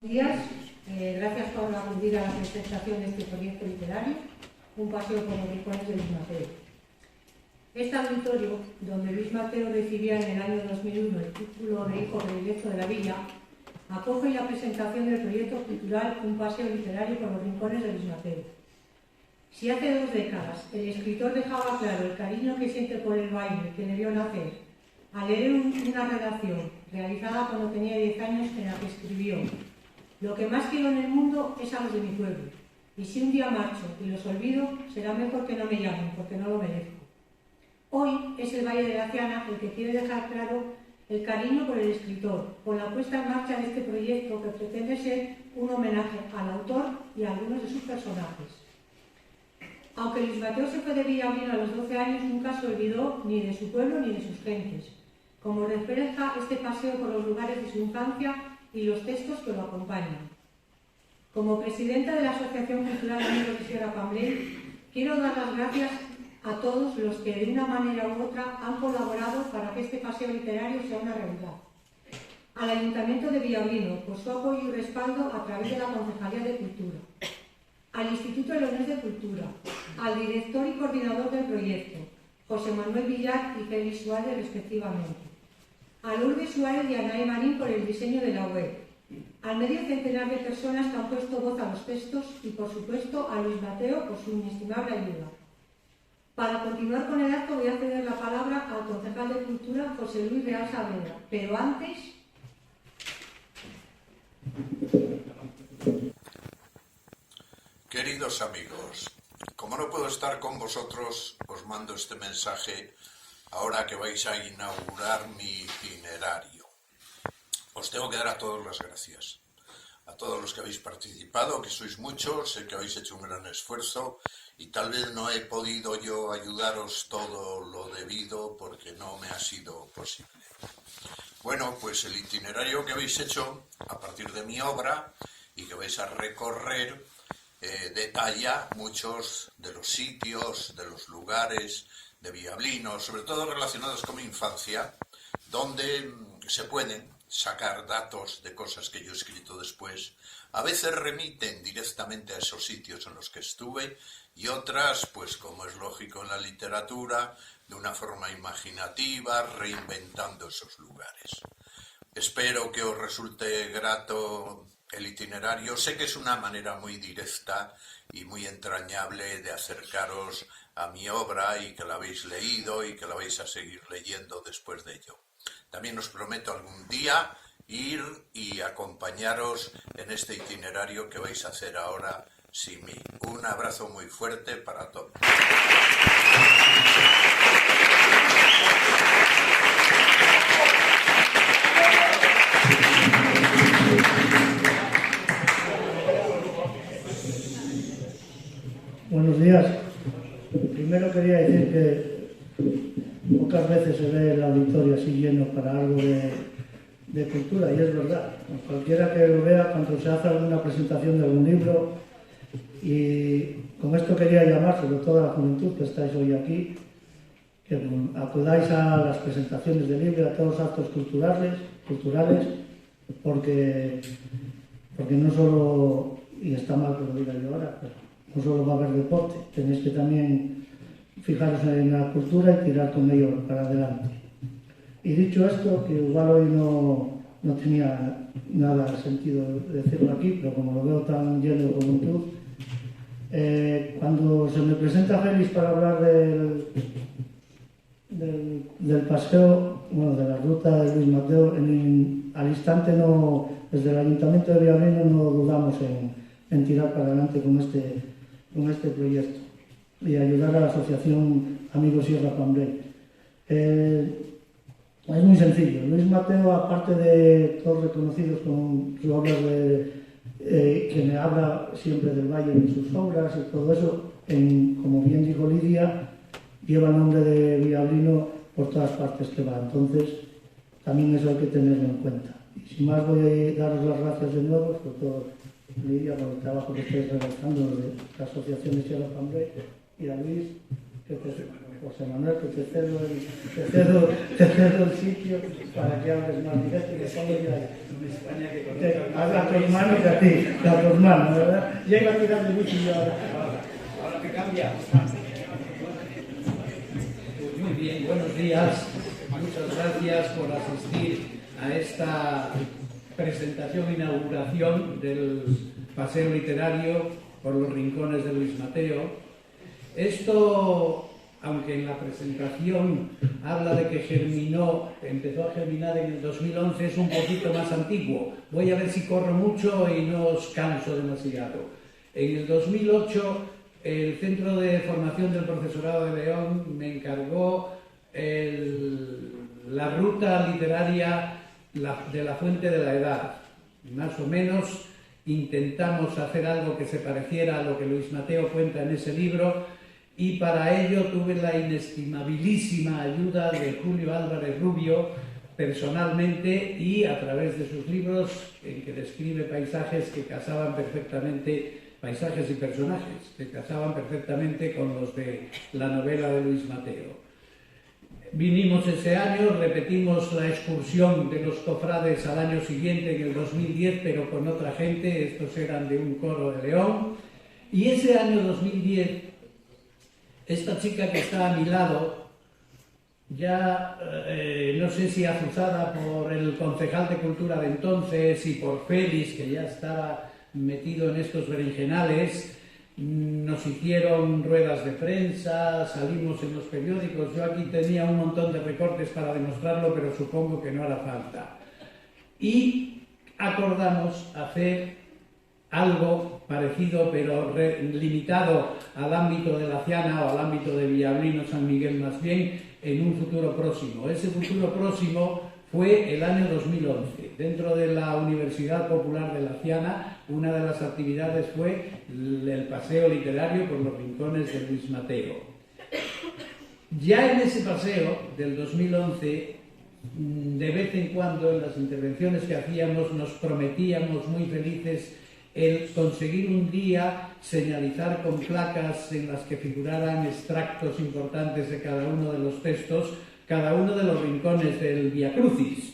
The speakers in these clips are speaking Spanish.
Buenos días, gracias por acudir a la presentación de este proyecto literario, Un paseo por los rincones de Luis Mateo. Este auditorio, donde Luis Mateo recibía en el año 2001 el título de Hijo Predilecto de la Villa, acoge la presentación del proyecto cultural Un paseo literario por los rincones de Luis Mateo. Si hace 2 décadas el escritor dejaba claro el cariño que siente por el baile que le vio nacer, al leer una redacción realizada cuando tenía 10 años en la que escribió: lo que más quiero en el mundo es a los de mi pueblo, y si un día marcho y los olvido, será mejor que no me llamen, porque no lo merezco. Hoy es el Valle de la Ciana el que quiere dejar claro el cariño por el escritor, con la puesta en marcha de este proyecto que pretende ser un homenaje al autor y a algunos de sus personajes. Aunque Luis Mateo se fue de Villablino a los 12 años, nunca se olvidó ni de su pueblo ni de sus gentes, como refleja este paseo por los lugares de su infancia y los textos que lo acompañan. Como presidenta de la Asociación Cultural Amigos de Sierra Pambley, quiero dar las gracias a todos los que de una manera u otra han colaborado para que este paseo literario sea una realidad. Al Ayuntamiento de Villablino por su apoyo y respaldo a través de la Concejalía de Cultura, al Instituto Leonés de Cultura, al director y coordinador del proyecto, José Manuel Villar y Félix Suárez respectivamente, a Lourdes Suárez y a Anaí Marín por el diseño de la web, al medio centenar de personas que han puesto voz a los textos y, por supuesto, a Luis Mateo por su inestimable ayuda. Para continuar con el acto voy a ceder la palabra al concejal de Cultura, José Luis Real Saavedra, pero antes... Queridos amigos, como no puedo estar con vosotros, os mando este mensaje ahora que vais a inaugurar mi itinerario. Os tengo que dar a todos las gracias, a todos los que habéis participado, que sois muchos, sé que habéis hecho un gran esfuerzo y tal vez no he podido yo ayudaros todo lo debido porque no me ha sido posible. Bueno, pues el itinerario que habéis hecho a partir de mi obra y que vais a recorrer detalla muchos de los sitios, de los lugares de Villablino, sobre todo relacionados con mi infancia, donde se pueden sacar datos de cosas que yo he escrito después. A veces remiten directamente a esos sitios en los que estuve y otras, pues como es lógico en la literatura, de una forma imaginativa, reinventando esos lugares. Espero que os resulte grato el itinerario. Sé que es una manera muy directa y muy entrañable de acercaros a mi obra y que la habéis leído y que la vais a seguir leyendo después de ello. También os prometo algún día ir y acompañaros en este itinerario que vais a hacer ahora sin mí. Un abrazo muy fuerte para todos. Buenos días. Primero quería decir que pocas veces se ve el auditorio así lleno para algo de cultura, y es verdad. Cualquiera que lo vea cuando se hace alguna presentación de algún libro, y con esto quería llamar sobre todo a la juventud que estáis hoy aquí, que acudáis a las presentaciones de libro, a todos los actos culturales, porque no solo, y está mal que lo diga yo ahora, pero no solo va a haber deporte, tenéis que también fijaros en la cultura y tirar con ello para adelante. Y dicho esto, que igual hoy no tenía nada de sentido decirlo aquí, pero como lo veo tan lleno de juventud, cuando se me presenta Félix para hablar del paseo, bueno, de la ruta de Luis Mateo, al instante desde el Ayuntamiento de Villablino no dudamos en tirar para adelante con este proyecto y ayudar a la Asociación Amigos Sierra Pambley. Es muy sencillo. Luis Mateo, aparte de todos reconocidos con sus obras que me habla siempre del valle en sus obras y todo eso, como bien dijo Lidia, lleva el nombre de Villablino por todas partes que va. Entonces, también eso hay que tenerlo en cuenta. Y sin más, voy a daros las gracias de nuevo, sobre todo Lidia, por el trabajo que estáis realizando de la Asociación de Sierra Pambley, y a Luis, que José José Manuel, que te cedo el sitio para que hables más directo y que pongo ya ahí. A tus manos y a ti, a tus manos, ¿verdad? Ya iba a tirar de mucho y ahora que cambia. Pues muy bien, buenos días. Muchas gracias por asistir a esta presentación, inauguración del paseo literario por los rincones de Luis Mateo. Esto, aunque en la presentación habla de que empezó a germinar en el 2011, es un poquito más antiguo. Voy a ver si corro mucho y no os canso demasiado. En el 2008, el Centro de Formación del Profesorado de León me encargó la ruta literaria de la Fuente de la Edad. Más o menos intentamos hacer algo que se pareciera a lo que Luis Mateo cuenta en ese libro, y para ello tuve la inestimabilísima ayuda de Julio Álvarez Rubio personalmente y a través de sus libros en que describe paisajes que casaban perfectamente, paisajes y personajes que casaban perfectamente con los de la novela de Luis Mateo. Vinimos ese año, repetimos la excursión de los cofrades al año siguiente, en el 2010, pero con otra gente, estos eran de un coro de León, y ese año 2010, esta chica que está a mi lado, ya no sé si azuzada por el concejal de Cultura de entonces y por Félix, que ya estaba metido en estos berenjenales, nos hicieron ruedas de prensa, salimos en los periódicos. Yo aquí tenía un montón de recortes para demostrarlo, pero supongo que no hará falta. Y acordamos hacer algo parecido, pero limitado al ámbito de la Ciana o al ámbito de Villablino, San Miguel más bien, en un futuro próximo. Ese futuro próximo fue el año 2011. Dentro de la Universidad Popular de la Ciana, una de las actividades fue el paseo literario por los rincones de Luis Mateo. Ya en ese paseo del 2011, de vez en cuando en las intervenciones que hacíamos nos prometíamos muy felices el conseguir un día señalizar con placas en las que figuraran extractos importantes de cada uno de los textos, cada uno de los rincones del Via Crucis.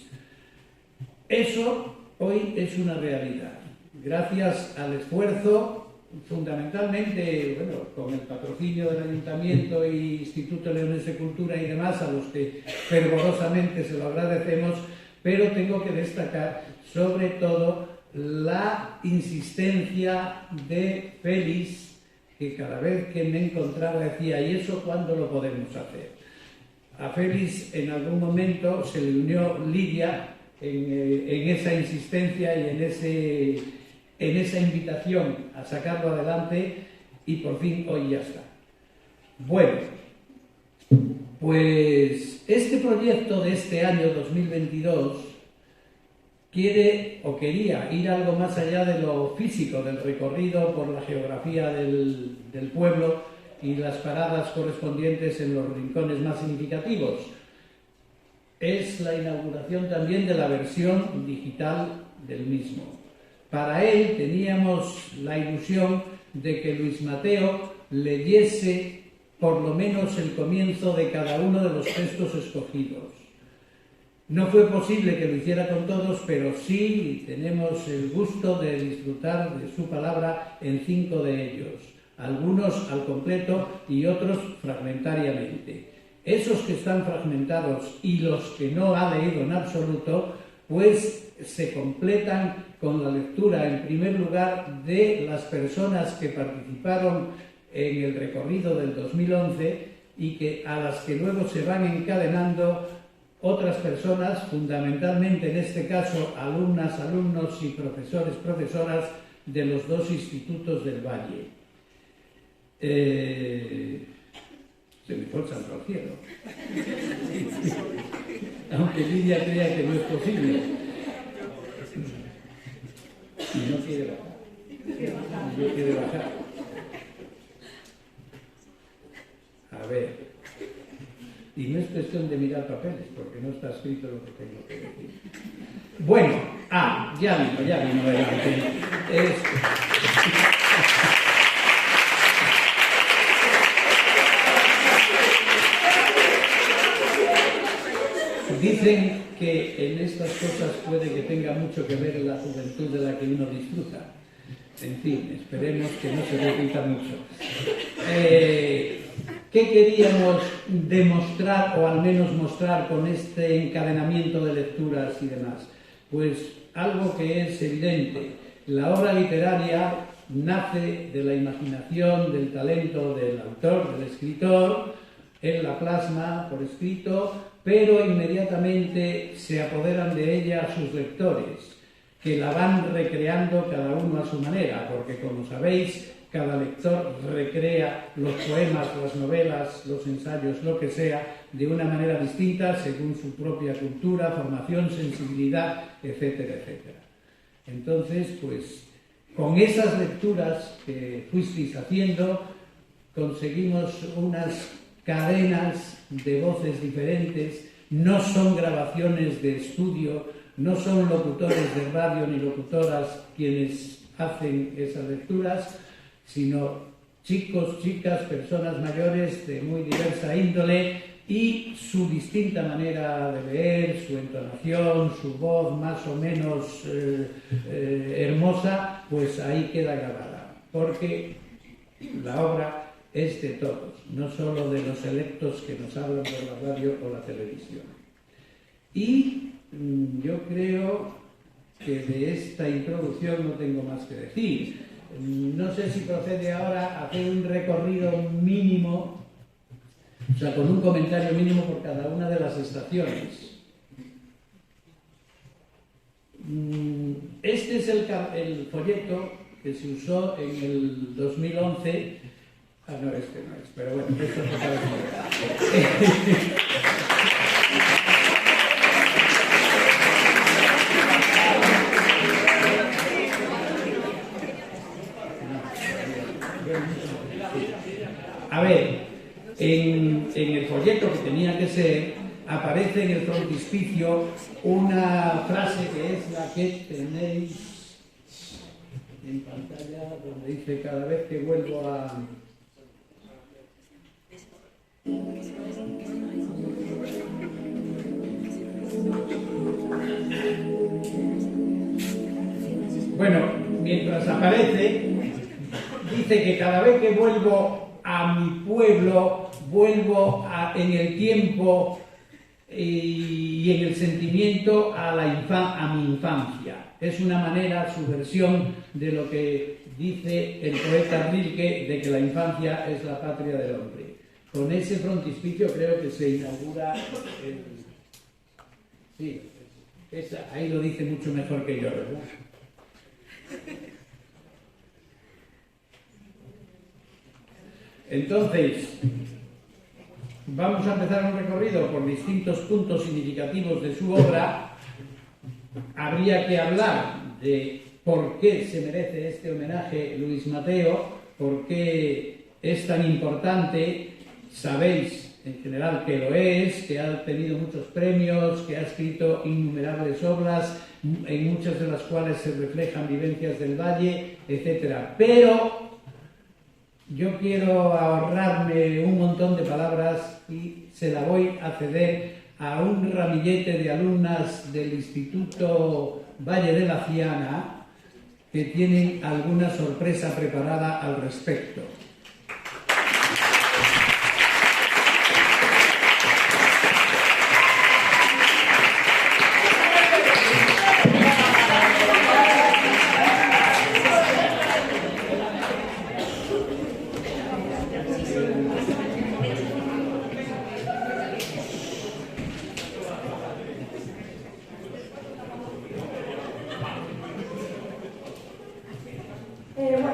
Eso hoy es una realidad, gracias al esfuerzo, fundamentalmente, bueno, con el patrocinio del Ayuntamiento e Instituto Leonés de Cultura y demás, a los que fervorosamente se lo agradecemos, pero tengo que destacar sobre todo la insistencia de Félix, que cada vez que me encontraba decía: ¿y eso cuándo lo podemos hacer? A Félix en algún momento se le unió Lidia en esa insistencia y en esa invitación a sacarlo adelante, y por fin hoy ya está. Bueno, pues este proyecto de este año 2022 quiere o quería ir algo más allá de lo físico, del recorrido por la geografía del pueblo y las paradas correspondientes en los rincones más significativos. Es la inauguración también de la versión digital del mismo. Para él teníamos la ilusión de que Luis Mateo leyese por lo menos el comienzo de cada uno de los textos escogidos. No fue posible que lo hiciera con todos, pero sí tenemos el gusto de disfrutar de su palabra en 5 de ellos, algunos al completo y otros fragmentariamente. Esos que están fragmentados y los que no ha leído en absoluto, pues se completan con la lectura, en primer lugar, de las personas que participaron en el recorrido del 2011 y a las que luego se van encadenando otras personas, fundamentalmente en este caso alumnas, alumnos y profesores, profesoras de los 2 institutos del Valle. Se me fue el santo al cielo. Aunque Lidia crea que no es posible. Y no quiere bajar. No quiere bajar. A ver. Y no es cuestión de mirar papeles, porque no está escrito lo que tengo que decir. Bueno, ya vino adelante. Dicen que en estas cosas puede que tenga mucho que ver la juventud de la que uno disfruta. En fin, esperemos que no se repita mucho. ¿Qué queríamos demostrar, o al menos mostrar, con este encadenamiento de lecturas y demás? Pues algo que es evidente. La obra literaria nace de la imaginación, del talento del autor, del escritor, él la plasma por escrito, pero inmediatamente se apoderan de ella sus lectores, que la van recreando cada uno a su manera, porque como sabéis, cada lector recrea los poemas, las novelas, los ensayos, lo que sea, de una manera distinta según su propia cultura, formación, sensibilidad, etcétera, etcétera. Entonces, pues, con esas lecturas que fuisteis haciendo, conseguimos unas cadenas de voces diferentes, no son grabaciones de estudio, no son locutores de radio ni locutoras quienes hacen esas lecturas, sino chicos, chicas, personas mayores de muy diversa índole y su distinta manera de leer, su entonación, su voz más o menos hermosa, pues ahí queda grabada, porque la obra es de todos, no solo de los electos que nos hablan por la radio o la televisión. Y yo creo que de esta introducción no tengo más que decir. No sé si procede ahora hacer un recorrido mínimo, o sea, con un comentario mínimo por cada una de las estaciones. Este es el folleto que se usó en el 2011. Ah, no, este no es, pero bueno, esto es otra vez. A ver, en el folleto que tenía que ser, aparece en el frontispicio una frase que es la que tenéis en pantalla, donde dice: cada vez que vuelvo a... Bueno, mientras aparece, dice que cada vez que vuelvo a mi pueblo, vuelvo en el tiempo y en el sentimiento a mi infancia. Es una manera, su versión de lo que dice el poeta Rilke, de que la infancia es la patria del hombre. Con ese frontispicio creo que se inaugura sí, ahí lo dice mucho mejor que yo, ¿verdad? Entonces, vamos a empezar un recorrido por distintos puntos significativos de su obra. Habría que hablar de por qué se merece este homenaje Luis Mateo, por qué es tan importante. Sabéis en general que lo es, que ha tenido muchos premios, que ha escrito innumerables obras, en muchas de las cuales se reflejan vivencias del Valle, etc. Pero yo quiero ahorrarme un montón de palabras y se la voy a ceder a un ramillete de alumnas del Instituto Valle de la Ciana que tienen alguna sorpresa preparada al respecto.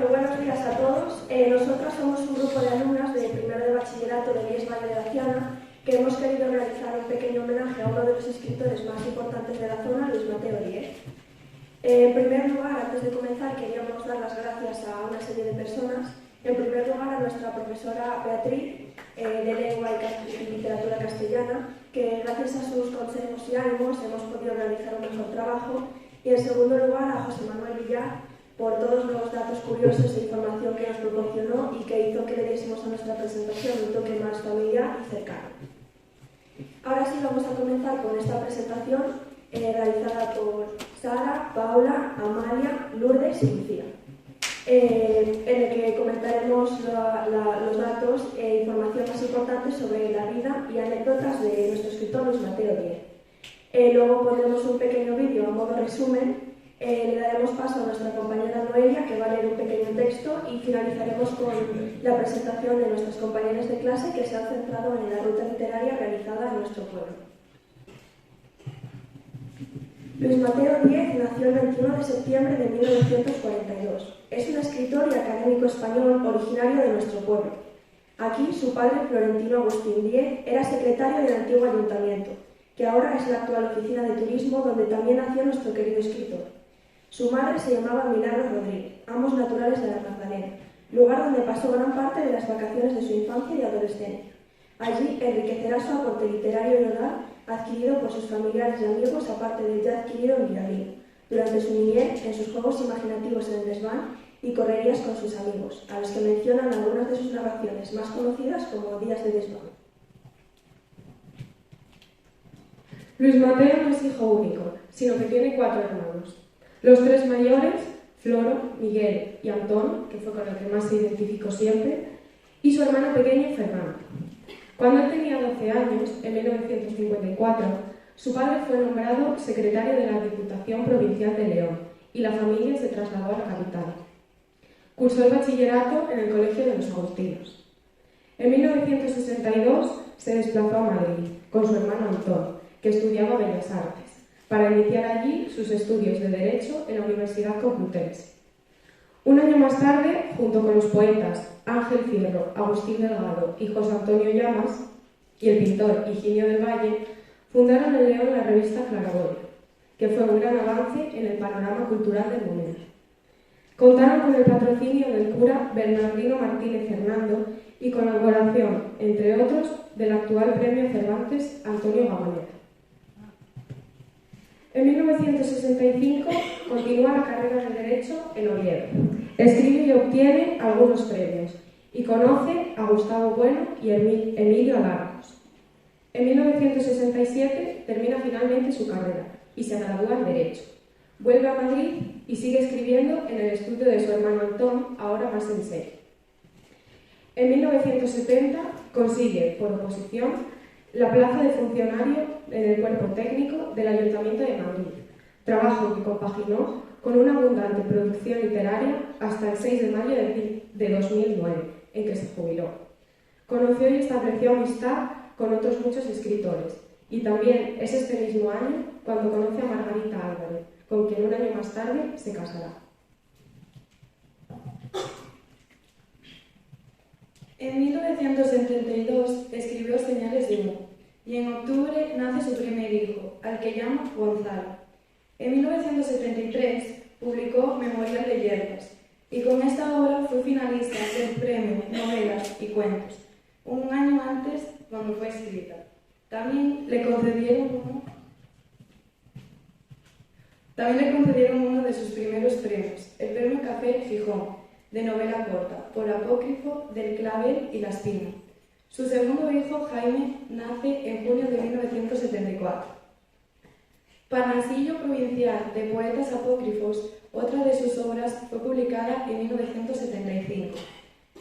Buenos días a todos. Nosotros somos un grupo de alumnas de primero de bachillerato de IES Valle de la Ciana que hemos querido realizar un pequeño homenaje a uno de los escritores más importantes de la zona, Luis Mateo Díez. En primer lugar, antes de comenzar, queríamos dar las gracias a una serie de personas. En primer lugar, a nuestra profesora Beatriz, de Lengua y Literatura Castellana, que gracias a sus consejos y ánimos hemos podido realizar un mejor trabajo. Y en segundo lugar, a José Manuel Villar, por todos los datos curiosos e información que nos proporcionó y que hizo que le diésemos a nuestra presentación un toque más familiar y cercano. Ahora sí vamos a comenzar con esta presentación realizada por Sara, Paula, Amalia, Lourdes y Lucía, en el que comentaremos los datos e información más importante sobre la vida y anécdotas de nuestro escritor Luis Mateo Díez. Luego pondremos un pequeño vídeo a modo resumen, le daremos paso a nuestra compañera Noelia, que va a leer un pequeño texto, y finalizaremos con la presentación de nuestros compañeros de clase que se han centrado en la ruta literaria realizada en nuestro pueblo. Luis Mateo Díez nació el 21 de septiembre de 1942. Es un escritor y académico español originario de nuestro pueblo. Aquí, su padre, Florentino Agustín Díez, era secretario del antiguo ayuntamiento, que ahora es la actual oficina de turismo donde también nació nuestro querido escritor. Su madre se llamaba Milagros Rodríguez, ambos naturales de la Magdalena, lugar donde pasó gran parte de las vacaciones de su infancia y adolescencia. Allí enriquecerá su aporte literario y oral, adquirido por sus familiares y amigos, aparte del ya adquirido en Villavino, durante su niñez, en sus juegos imaginativos en el desván y correrías con sus amigos, a los que mencionan algunas de sus narraciones más conocidas como Días de desván. Luis Mateo no es hijo único, sino que tiene 4 hermanos. Los 3 mayores, Floro, Miguel y Antón, que fue con el que más se identificó siempre, y su hermano pequeño, Fernando. Cuando él tenía 12 años, en 1954, su padre fue nombrado secretario de la Diputación Provincial de León y la familia se trasladó a la capital. Cursó el bachillerato en el Colegio de los Agustinos. En 1962 se desplazó a Madrid con su hermano Antón, que estudiaba Bellas Artes, para iniciar allí sus estudios de Derecho en la Universidad Complutense. Un año más tarde, junto con los poetas Ángel Fierro, Agustín Delgado y José Antonio Llamas, y el pintor Higinio del Valle, fundaron en León la revista Claraboya, que fue un gran avance en el panorama cultural del momento. Contaron con el patrocinio del cura Bernardino Martínez Fernando y con la colaboración, entre otros, del actual Premio Cervantes Antonio Gamonera. En 1965 continúa la carrera de Derecho en Oviedo. Escribe y obtiene algunos premios y conoce a Gustavo Bueno y Emilio Alarcos. En 1967 termina finalmente su carrera y se gradúa en Derecho. Vuelve a Madrid y sigue escribiendo en el estudio de su hermano Antón, ahora más en serio. En 1970 consigue, por oposición, la plaza de funcionario en el cuerpo técnico del Ayuntamiento de Madrid, trabajo que compaginó con una abundante producción literaria hasta el 6 de mayo de 2009, en que se jubiló. Conoció y estableció amistad con otros muchos escritores, y también es este mismo año cuando conoce a Margarita Álvarez, con quien un año más tarde se casará. En 1972 escribió Señales de humo y en octubre nace su primer hijo, al que llama Gonzalo. En 1973 publicó Memorial de Hierbas y con esta obra fue finalista del premio Novelas y Cuentos, un año antes cuando fue escrita. También le concedieron uno de sus primeros premios, el Premio Café Gijón, de novela corta, por apócrifo del Clavel y la Espina. Su segundo hijo, Jaime, nace en junio de 1974. Parnasillo provincial de poetas apócrifos, otra de sus obras, fue publicada en 1975.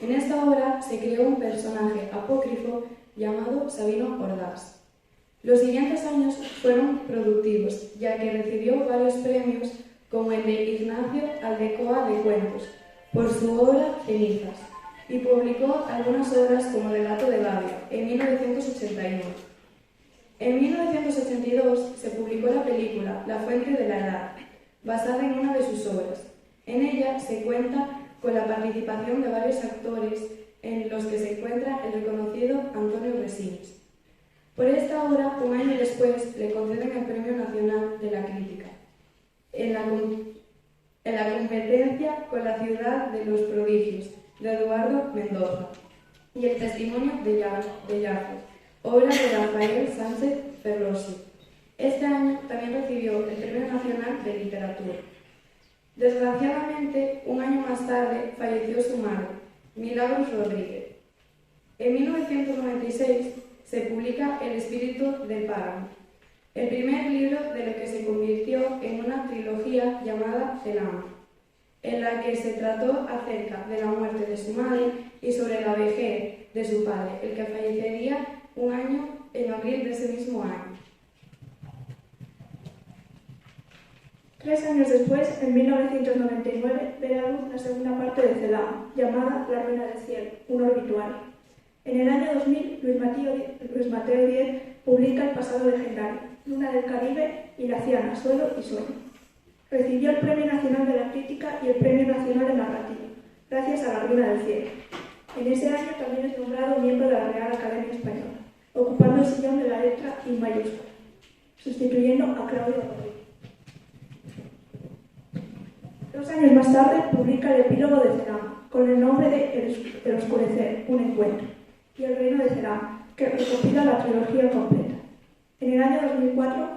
En esta obra se creó un personaje apócrifo llamado Sabino Ordaz. Los siguientes años fueron productivos, ya que recibió varios premios, como el de Ignacio Aldecoa de Cuentos, por su obra Cenizas, y publicó algunas obras como Relato de Babia, en 1981. En 1982 se publicó la película La Fuente de la Edad, basada en una de sus obras. En ella se cuenta con la participación de varios actores, en los que se encuentra el reconocido Antonio Resines. Por esta obra, un año después, le conceden el Premio Nacional de la Crítica, en la competencia con La Ciudad de los Prodigios, de Eduardo Mendoza, y El Testimonio de Llafo, obra de Rafael Sánchez Ferrosi. Este año también recibió el Premio Nacional de Literatura. Desgraciadamente, un año más tarde, falleció su madre, Milagros Rodríguez. En 1996 se publica El espíritu del páramo, el primer libro de lo que se convirtió en una trilogía llamada Celama, en la que se trató acerca de la muerte de su madre y sobre la vejez de su padre, el que fallecería un año en abril de ese mismo año. 3 años después, en 1999, ve a luz la segunda parte de Celama, llamada La ruina del cielo, un obituario. En el año 2000, Luis Mateo Díez publica El pasado legendario, Luna del Caribe y La Ciana, suelo y sueño. Recibió el Premio Nacional de la Crítica y el Premio Nacional de Narrativa, gracias a La ruina del cielo. En ese año también es nombrado miembro de la Real Academia Española, ocupando el sillón de la letra I mayúscula, sustituyendo a Claudio Rodríguez. 2 años más tarde publica el epílogo de Celama, con el nombre de El oscurecer, un encuentro, y El reino de Celama, que recopila la trilogía completa. En el año 2004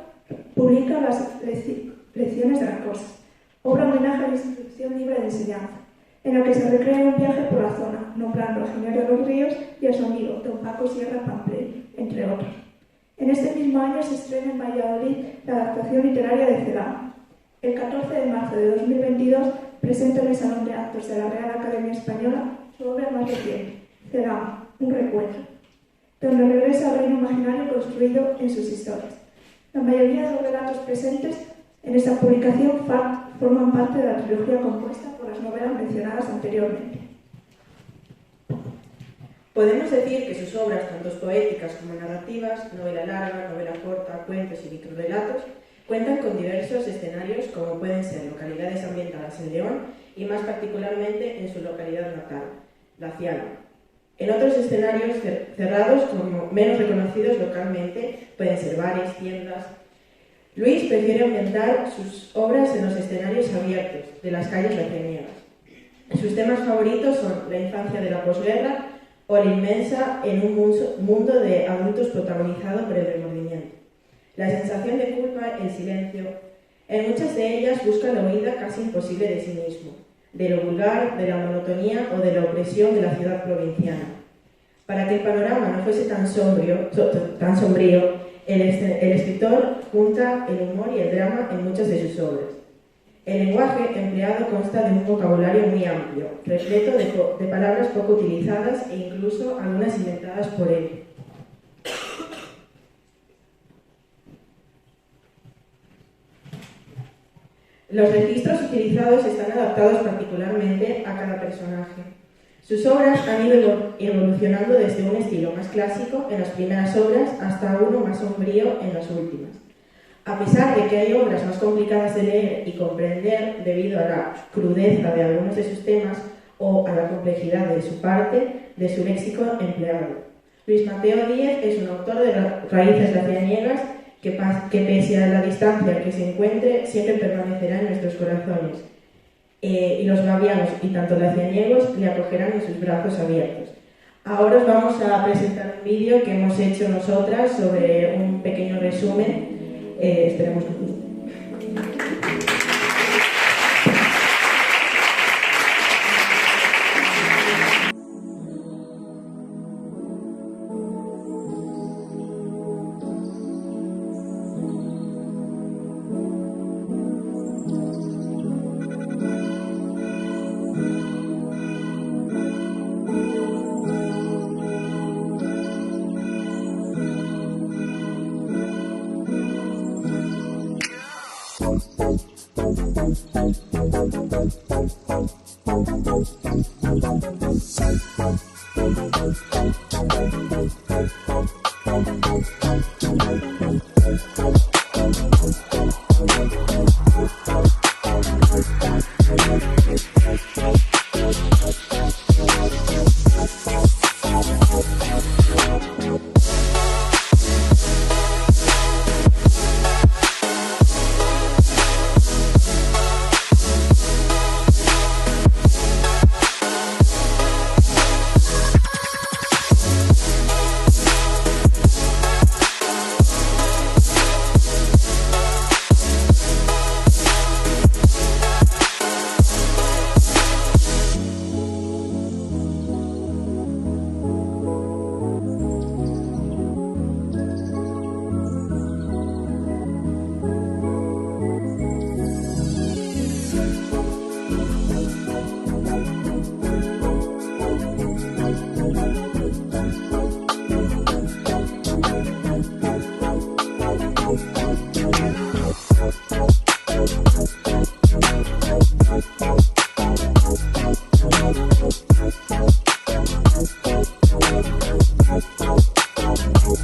publica Las lecciones de las cosas, obra homenaje a la instrucción libre de enseñanza, en la que se recrea un viaje por la zona, nombrando a Genaro de los Ríos y a su amigo don Paco Sierra Pamplén, entre otros. En este mismo año se estrena en Valladolid la adaptación literaria de Celama. El 14 de marzo de 2022 presenta en el Salón de Actos de la Real Academia Española su obra más reciente, Celama, un recuento, donde regresa al reino imaginario construido en sus historias. La mayoría de los relatos presentes en esta publicación forman parte de la trilogía compuesta por las novelas mencionadas anteriormente. Podemos decir que sus obras, tanto poéticas como narrativas, novela larga, novela corta, cuentos y microrelatos, cuentan con diversos escenarios como pueden ser localidades ambientadas en León y más particularmente en su localidad natal, La Ciana. En otros escenarios cerrados, como menos reconocidos localmente, pueden ser bares, tiendas. Luis prefiere ambientar sus obras en los escenarios abiertos de las calles lacianiegas. Sus temas favoritos son la infancia de la posguerra o la inmensa en un mundo de adultos protagonizado por el remordimiento. La sensación de culpa, el silencio. En muchas de ellas busca la huida casi imposible de sí mismo, de lo vulgar, de la monotonía o de la opresión de la ciudad provinciana. Para que el panorama no fuese tan sombrío, el escritor junta el humor y el drama en muchas de sus obras. El lenguaje empleado consta de un vocabulario muy amplio, repleto de palabras poco utilizadas e incluso algunas inventadas por él. Los registros utilizados están adaptados particularmente a cada personaje. Sus obras han ido evolucionando desde un estilo más clásico en las primeras obras hasta uno más sombrío en las últimas. A pesar de que hay obras más complicadas de leer y comprender debido a la crudeza de algunos de sus temas o a la complejidad de su léxico empleado. Luis Mateo Díez es un autor de raíces lacianiegas que pese a la distancia que se encuentre, siempre permanecerá en nuestros corazones. Y los bavianos y tanto lacianiegos le acogerán en sus brazos abiertos. Ahora os vamos a presentar un vídeo que hemos hecho nosotras sobre un pequeño resumen. Esperemos que... Bueno,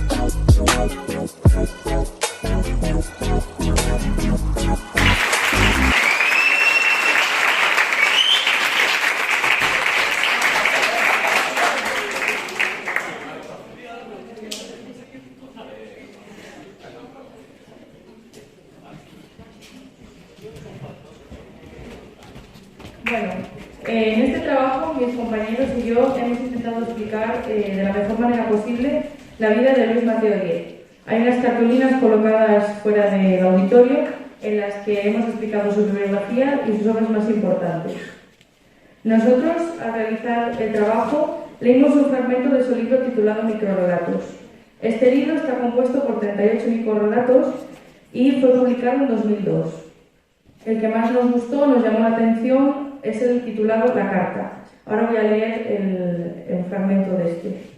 en este trabajo mis compañeros y yo hemos intentado explicar de la mejor manera posible la vida de Luis Mateo Díez. Hay unas cartulinas colocadas fuera del auditorio en las que hemos explicado su bibliografía y sus obras más importantes. Nosotros, al realizar el trabajo, leímos un fragmento de su libro titulado Microrrelatos. Este libro está compuesto por 38 microrrelatos y fue publicado en 2002. El que más nos gustó, nos llamó la atención, es el titulado La Carta. Ahora voy a leer el fragmento de este.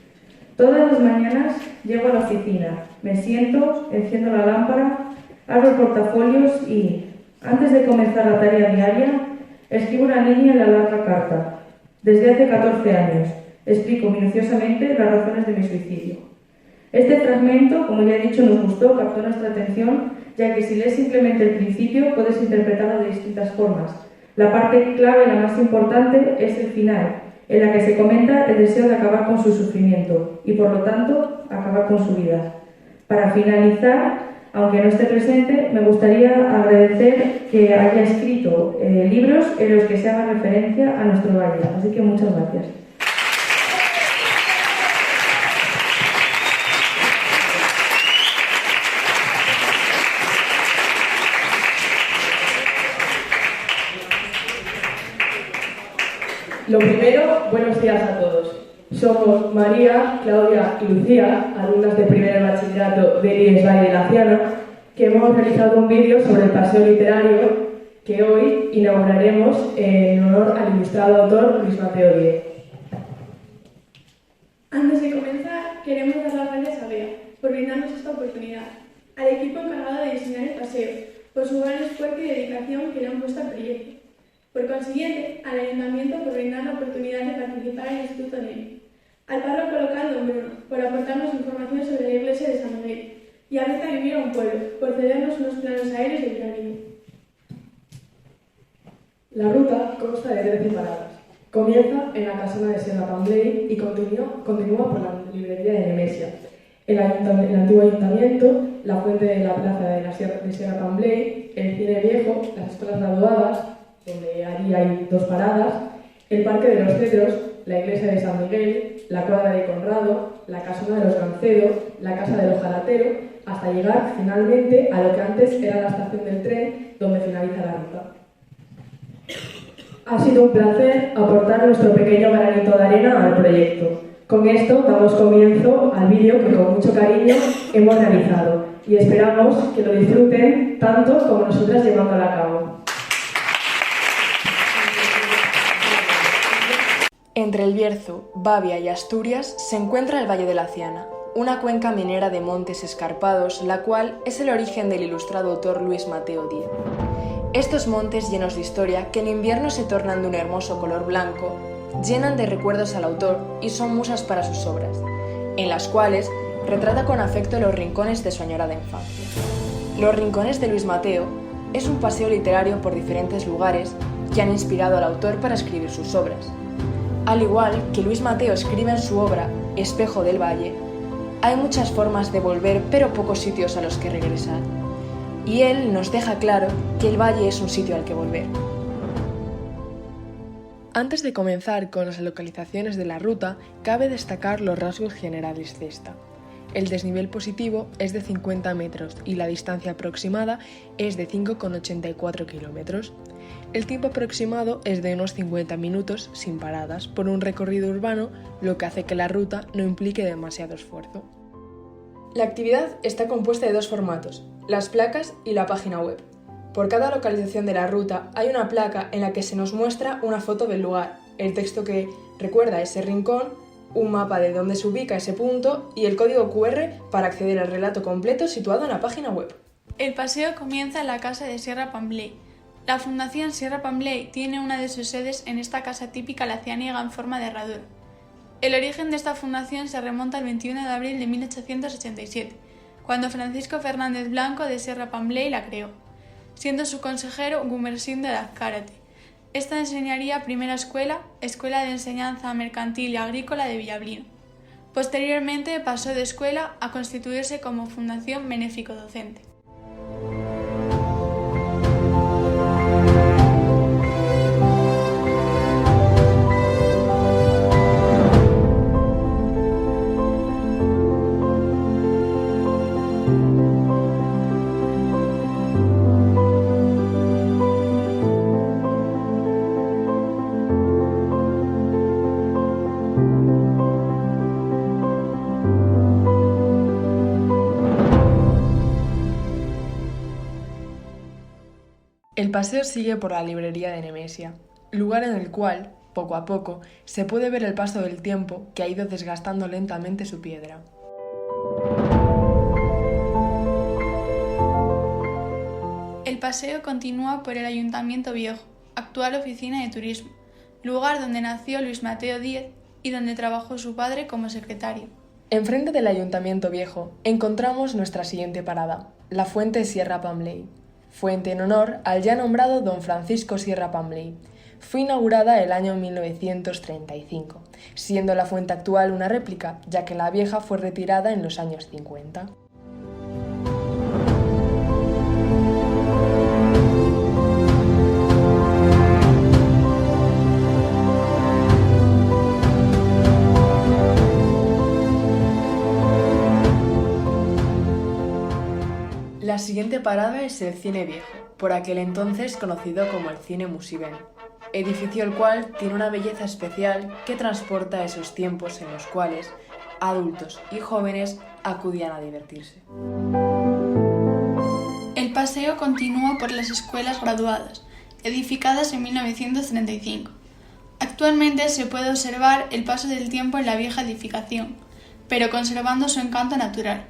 Todas las mañanas llego a la oficina, me siento, enciendo la lámpara, abro el portafolios y, antes de comenzar la tarea diaria, escribo una línea en la larga carta. Desde hace 14 años, explico minuciosamente las razones de mi suicidio. Este fragmento, como ya he dicho, nos gustó, captó nuestra atención, ya que si lees simplemente el principio puedes interpretarlo de distintas formas. La parte clave, la más importante, es el final, en la que se comenta el deseo de acabar con su sufrimiento y, por lo tanto, acabar con su vida. Para finalizar, aunque no esté presente, me gustaría agradecer que haya escrito libros en los que se haga referencia a nuestro valle. Así que muchas gracias. Lo primero, buenos días a todos. Somos María, Claudia y Lucía, alumnas de primer bachillerato de IES Valle de Laciana, que hemos realizado un vídeo sobre el paseo literario que hoy inauguraremos en honor al ilustrado autor Luis Mateo Díez. Antes de comenzar, queremos dar las gracias a Bea por brindarnos esta oportunidad, al equipo encargado de diseñar el paseo, por su gran esfuerzo y dedicación que le han puesto al proyecto. Por consiguiente, al Ayuntamiento por brindar la oportunidad de participar en el Instituto NEM, al párroco local Don Bruno por aportarnos información sobre la iglesia de San Miguel y a Rita Vivir a un Pueblo por cedernos unos planos aéreos de Villarín. La ruta consta de 13 paradas. Comienza en la casona de Sierra Pambley y continúa por la librería de Nemesia, el antiguo ayuntamiento, la fuente de la plaza de Sierra Pambley, el cine viejo, las escuelas graduadas, donde allí hay 2 paradas, el Parque de los Cedros, la iglesia de San Miguel, la cuadra de Conrado, la casona de los Gancedo, la casa del Ojalatero, hasta llegar finalmente a lo que antes era la estación del tren, donde finaliza la ruta. Ha sido un placer aportar nuestro pequeño granito de arena al proyecto. Con esto damos comienzo al vídeo que con mucho cariño hemos realizado y esperamos que lo disfruten tanto como nosotras llevándolo a cabo. Entre el Bierzo, Bavia y Asturias se encuentra el Valle de Laciana, una cuenca minera de montes escarpados, la cual es el origen del ilustrado autor Luis Mateo Díez. Estos montes llenos de historia, que en invierno se tornan de un hermoso color blanco, llenan de recuerdos al autor y son musas para sus obras, en las cuales retrata con afecto los rincones de su añorada infancia. Los Rincones de Luis Mateo es un paseo literario por diferentes lugares que han inspirado al autor para escribir sus obras. Al igual que Luis Mateo escribe en su obra Espejo del Valle, hay muchas formas de volver, pero pocos sitios a los que regresar. Y él nos deja claro que el valle es un sitio al que volver. Antes de comenzar con las localizaciones de la ruta, cabe destacar los rasgos generales de esta. El desnivel positivo es de 50 metros y la distancia aproximada es de 5,84 kilómetros. El tiempo aproximado es de unos 50 minutos sin paradas por un recorrido urbano, lo que hace que la ruta no implique demasiado esfuerzo. La actividad está compuesta de 2 formatos, las placas y la página web. Por cada localización de la ruta hay una placa en la que se nos muestra una foto del lugar, el texto que recuerda ese rincón, un mapa de dónde se ubica ese punto y el código QR para acceder al relato completo situado en la página web. El paseo comienza en la casa de Sierra Pambley. La Fundación Sierra Pambley tiene una de sus sedes en esta casa típica lacianiega en forma de herradura. El origen de esta fundación se remonta al 21 de abril de 1887, cuando Francisco Fernández Blanco de Sierra Pambley la creó, siendo su consejero Gumersindo de Azcárate. Esta enseñaría primera escuela de enseñanza mercantil y agrícola de Villablino. Posteriormente pasó de escuela a constituirse como fundación benéfico-docente. El paseo sigue por la librería de Nemesia, lugar en el cual, poco a poco, se puede ver el paso del tiempo que ha ido desgastando lentamente su piedra. El paseo continúa por el Ayuntamiento Viejo, actual oficina de turismo, lugar donde nació Luis Mateo Díez y donde trabajó su padre como secretario. Enfrente del Ayuntamiento Viejo encontramos nuestra siguiente parada, la Fuente Sierra Pambley. Fuente en honor al ya nombrado don Francisco Sierra Pambley. Fue inaugurada el año 1935, siendo la fuente actual una réplica, ya que la vieja fue retirada en los años 50. La siguiente parada es el Cine Viejo, por aquel entonces conocido como el Cine Musiben, edificio el cual tiene una belleza especial que transporta esos tiempos en los cuales adultos y jóvenes acudían a divertirse. El paseo continúa por las escuelas graduadas, edificadas en 1935. Actualmente se puede observar el paso del tiempo en la vieja edificación, pero conservando su encanto natural.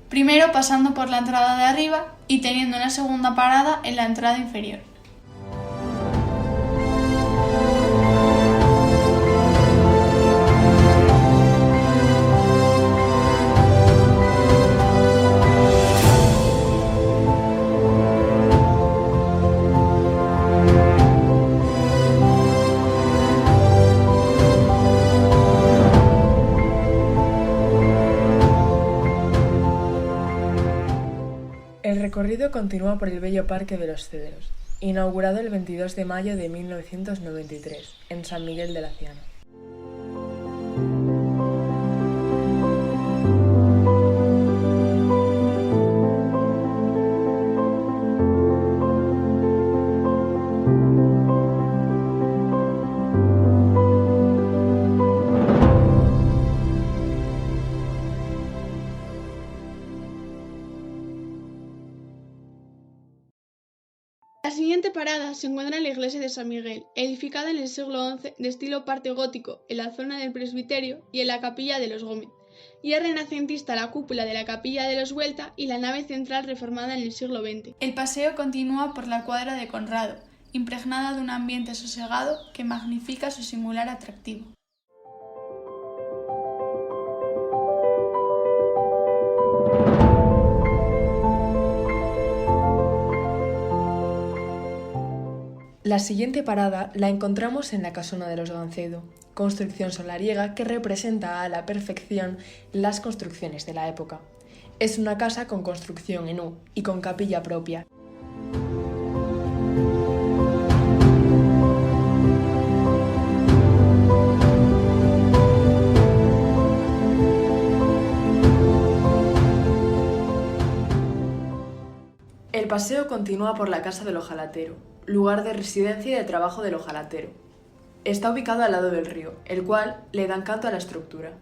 Primero pasando por la entrada de arriba y teniendo una segunda parada en la entrada inferior. El recorrido continúa por el bello Parque de los Cedros, inaugurado el 22 de mayo de 1993, en San Miguel de la Ciana. La siguiente parada se encuentra en la iglesia de San Miguel, edificada en el siglo XI de estilo parte gótico en la zona del presbiterio y en la capilla de los Gómez, y es renacentista la cúpula de la capilla de los Vuelta y la nave central reformada en el siglo XX. El paseo continúa por la cuadra de Conrado, impregnada de un ambiente sosegado que magnifica su singular atractivo. La siguiente parada la encontramos en la Casona de los Gancedo, construcción solariega que representa a la perfección las construcciones de la época. Es una casa con construcción en U y con capilla propia. El paseo continúa por la Casa del Ojalatero, lugar de residencia y de trabajo del ojalatero. Está ubicado al lado del río, el cual le da encanto a la estructura.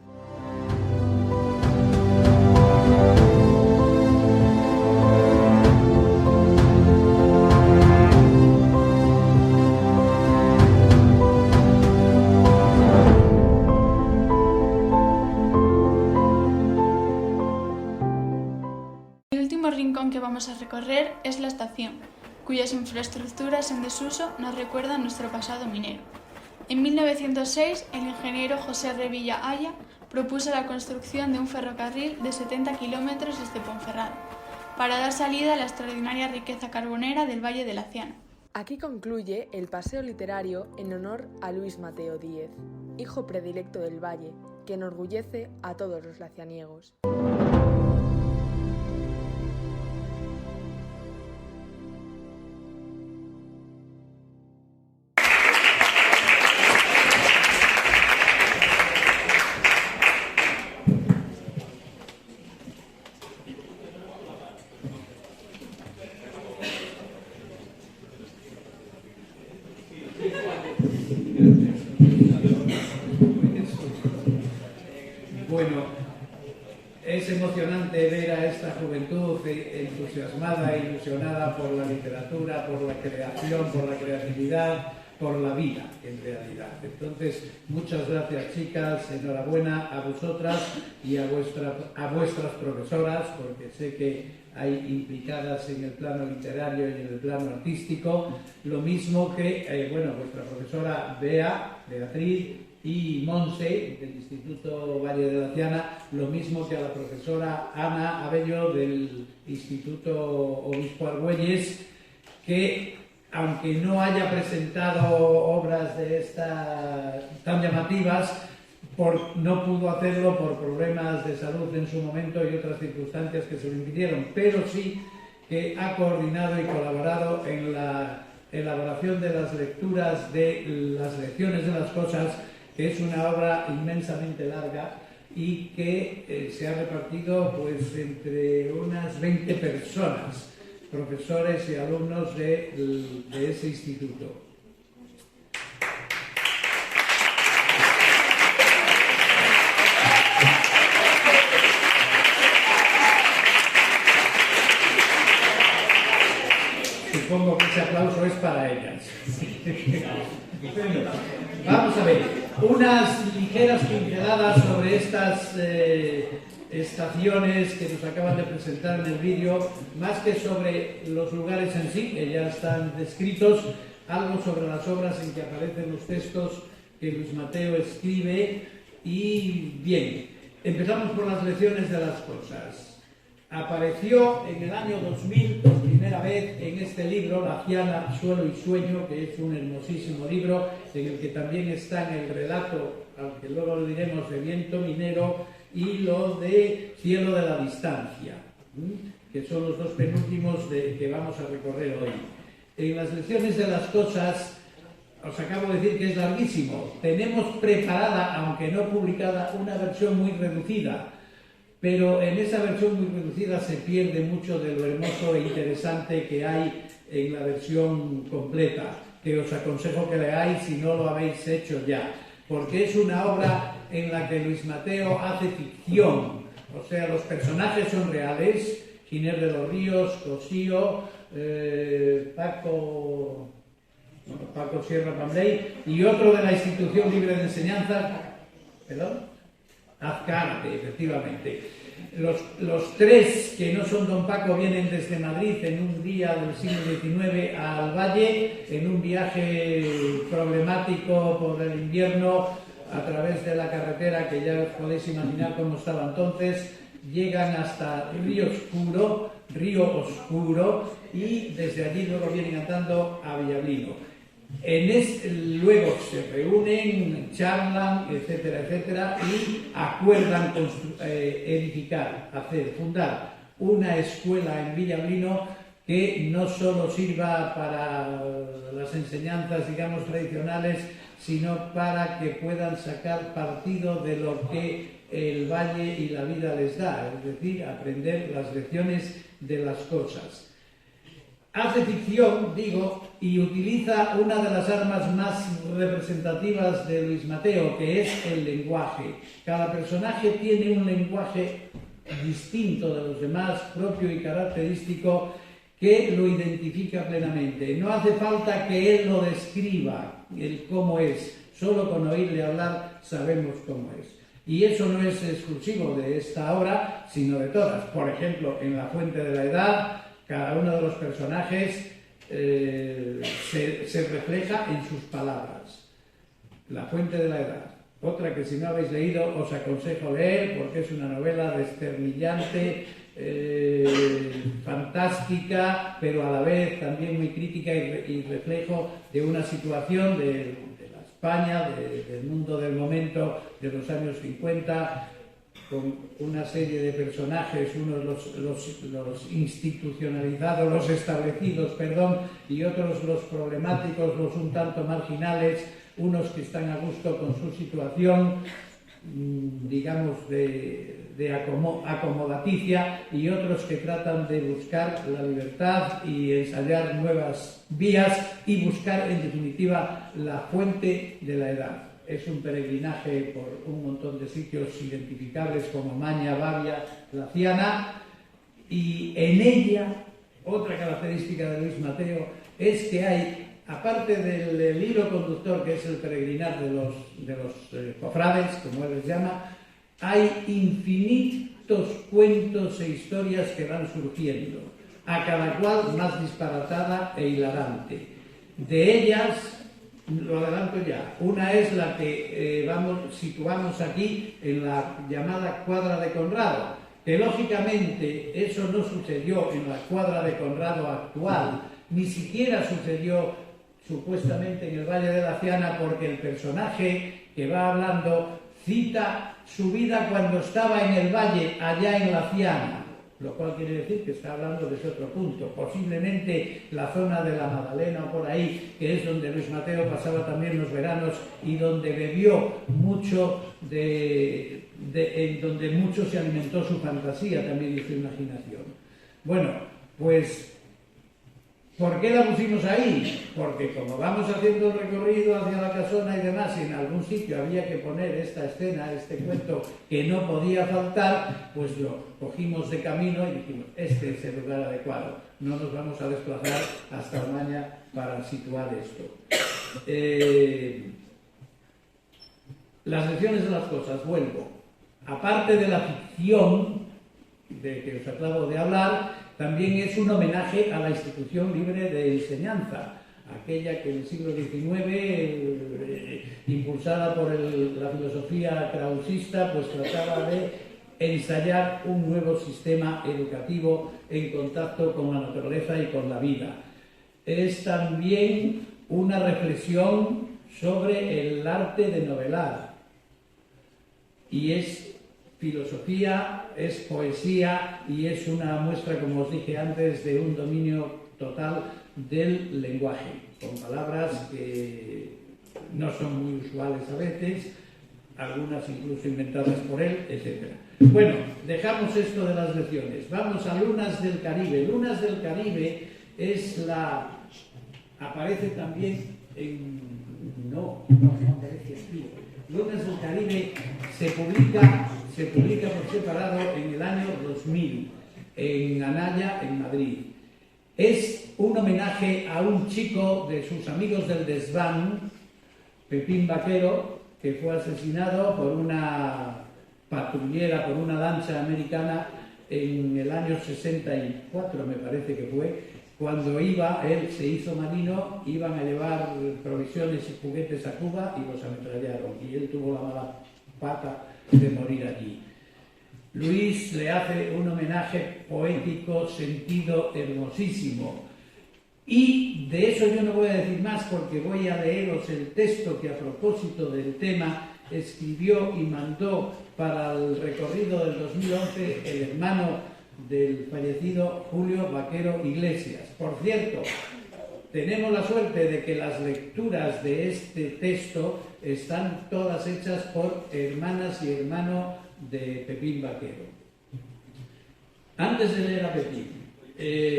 El último rincón que vamos a recorrer es la estación, cuyas infraestructuras en desuso nos recuerdan nuestro pasado minero. En 1906, el ingeniero José Revilla Aya propuso la construcción de un ferrocarril de 70 kilómetros desde Ponferrada, para dar salida a la extraordinaria riqueza carbonera del Valle de Laciana. Aquí concluye el paseo literario en honor a Luis Mateo Díez, hijo predilecto del Valle, que enorgullece a todos los lacianiegos. Bueno, es emocionante ver a esta juventud entusiasmada e ilusionada por la literatura, por la creación, por la creatividad, por la vida, en realidad. Entonces, muchas gracias, chicas, enhorabuena a vosotras y a vuestras profesoras, porque sé que hay implicadas en el plano literario y en el plano artístico, lo mismo que, vuestra profesora Beatriz y Monse, del Instituto Valle de Laciana, lo mismo que a la profesora Ana Abello del Instituto Obispo Argüelles, que aunque no haya presentado obras de estas tan llamativas, no pudo hacerlo por problemas de salud en su momento y otras circunstancias que se lo impidieron, pero sí que ha coordinado y colaborado en la elaboración de las lecturas de las lecciones de las cosas, que es una obra inmensamente larga y que se ha repartido pues entre unas 20 personas, profesores y alumnos de ese instituto. Supongo que ese aplauso es para ellas. Bueno, vamos a ver, unas ligeras pinceladas sobre estas estaciones que nos acaban de presentar en el vídeo, más que sobre los lugares en sí, que ya están descritos, algo sobre las obras en que aparecen los textos que Luis Mateo escribe. Y bien, empezamos por las lecciones de las cosas. Apareció en el año 2000 por primera vez en este libro, Laciana, Suelo y Sueño, que es un hermosísimo libro en el que también está en el relato, aunque luego lo diremos, de Viento Minero y lo de Cielo de la Distancia, que son los dos penúltimos que vamos a recorrer hoy. En las lecciones de las cosas, os acabo de decir que es larguísimo. Tenemos preparada, aunque no publicada, una versión muy reducida, pero en esa versión muy reducida se pierde mucho de lo hermoso e interesante que hay en la versión completa, que os aconsejo que leáis si no lo habéis hecho ya, porque es una obra en la que Luis Mateo hace ficción, o sea, los personajes son reales, Ginés de los Ríos, Cosío, Paco Sierra Pambley y otro de la Institución Libre de Enseñanza, Azcárate, efectivamente. Los tres que no son don Paco vienen desde Madrid en un día del siglo XIX al Valle, en un viaje problemático por el invierno a través de la carretera, que ya os podéis imaginar cómo estaba entonces. Llegan hasta Río Oscuro, y desde allí luego vienen andando a Villablino. Luego se reúnen, charlan, etcétera, etcétera, y acuerdan fundar una escuela en Villablino que no solo sirva para las enseñanzas, digamos, tradicionales, sino para que puedan sacar partido de lo que el Valle y la vida les da, es decir, aprender las lecciones de las cosas. Hace ficción, digo, y utiliza una de las armas más representativas de Luis Mateo, que es el lenguaje. Cada personaje tiene un lenguaje distinto de los demás, propio y característico, que lo identifica plenamente. No hace falta que él lo describa, el cómo es. Solo con oírle hablar sabemos cómo es. Y eso no es exclusivo de esta obra, sino de todas. Por ejemplo, en La Fuente de la Edad, cada uno de los personajes se refleja en sus palabras. La fuente de la edad. Otra que si no habéis leído os aconsejo leer porque es una novela desternillante, fantástica, pero a la vez también muy crítica y reflejo de una situación de la España, del mundo del momento de los años 50, con una serie de personajes, unos los institucionalizados, los establecidos, perdón, y otros los problemáticos, los un tanto marginales, unos que están a gusto con su situación, digamos, de acomodaticia, y otros que tratan de buscar la libertad y ensayar nuevas vías y buscar, en definitiva, la fuente de la edad. Es un peregrinaje por un montón de sitios identificables como Maña, Bavia, Laciana, y en ella, otra característica de Luis Mateo es que hay, aparte del hilo conductor que es el peregrinar de los cofrades, como él les llama, hay infinitos cuentos e historias que van surgiendo, a cada cual más disparatada e hilarante. De ellas, lo adelanto ya, una es la que situamos aquí en la llamada Cuadra de Conrado, que lógicamente eso no sucedió en la Cuadra de Conrado actual, ni siquiera sucedió supuestamente en el Valle de Laciana, porque el personaje que va hablando cita su vida cuando estaba en el valle, allá en Laciana, lo cual quiere decir que está hablando de ese otro punto, posiblemente la zona de la Magdalena o por ahí, que es donde Luis Mateo pasaba también los veranos y donde bebió mucho, en donde mucho se alimentó su fantasía también y su imaginación. Bueno, pues ¿por qué la pusimos ahí? Porque como vamos haciendo el recorrido hacia la casona y demás, y en algún sitio había que poner esta escena, este cuento que no podía faltar, pues lo cogimos de camino y dijimos, este es el lugar adecuado, no nos vamos a desplazar hasta Omaña para situar esto. Las lecciones de las cosas, vuelvo. Aparte de la ficción de que os acabo de hablar, también es un homenaje a la institución libre de enseñanza, aquella que en el siglo XIX, impulsada por la filosofía krausista, pues trataba de ensayar un nuevo sistema educativo en contacto con la naturaleza y con la vida. Es también una reflexión sobre el arte de novelar, y es filosofía, es poesía y es una muestra, como os dije antes, de un dominio total del lenguaje, con palabras que no son muy usuales a veces, algunas incluso inventadas por él, etc. Bueno, dejamos esto de las lecciones, vamos a Lunas del Caribe. Lunas del Caribe es aparece también en... no aparece aquí. Lunas del Caribe se publica por separado en el año 2000 en Anaya, en Madrid. Es un homenaje a un chico de sus amigos del desván, Pepín Vaquero, que fue asesinado por una patrullera, por una lancha americana en el año 64, me parece que fue, cuando él se hizo marino, iban a llevar provisiones y juguetes a Cuba y los ametrallaron, y él tuvo la mala pata de morir allí. Luis le hace un homenaje poético, sentido, hermosísimo. Y de eso yo no voy a decir más porque voy a leeros el texto que a propósito del tema escribió y mandó para el recorrido del 2011 el hermano del fallecido Julio Vaquero Iglesias. Por cierto, tenemos la suerte de que las lecturas de este texto están todas hechas por hermanas y hermano de Pepín Vaquero. Antes de leer a Pepín,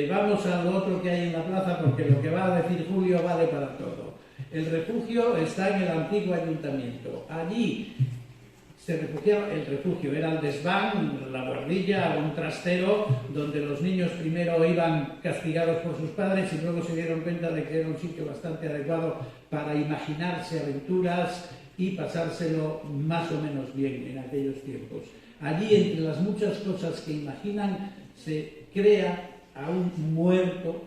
vamos a lo otro que hay en la plaza, porque lo que va a decir Julio vale para todo. El refugio está en el antiguo ayuntamiento. Allí se refugiaba, el refugio era el desván, la guardilla, un trastero donde los niños primero iban castigados por sus padres y luego se dieron cuenta de que era un sitio bastante adecuado para imaginarse aventuras y pasárselo más o menos bien en aquellos tiempos. Allí, entre las muchas cosas que imaginan, se crea a un muerto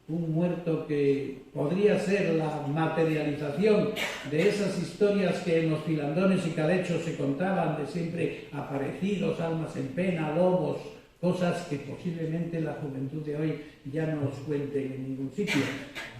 un muerto que podría ser la materialización de esas historias que en los filandones y calechos se contaban de siempre aparecidos, almas en pena, lobos, cosas que posiblemente la juventud de hoy ya no os cuente en ningún sitio.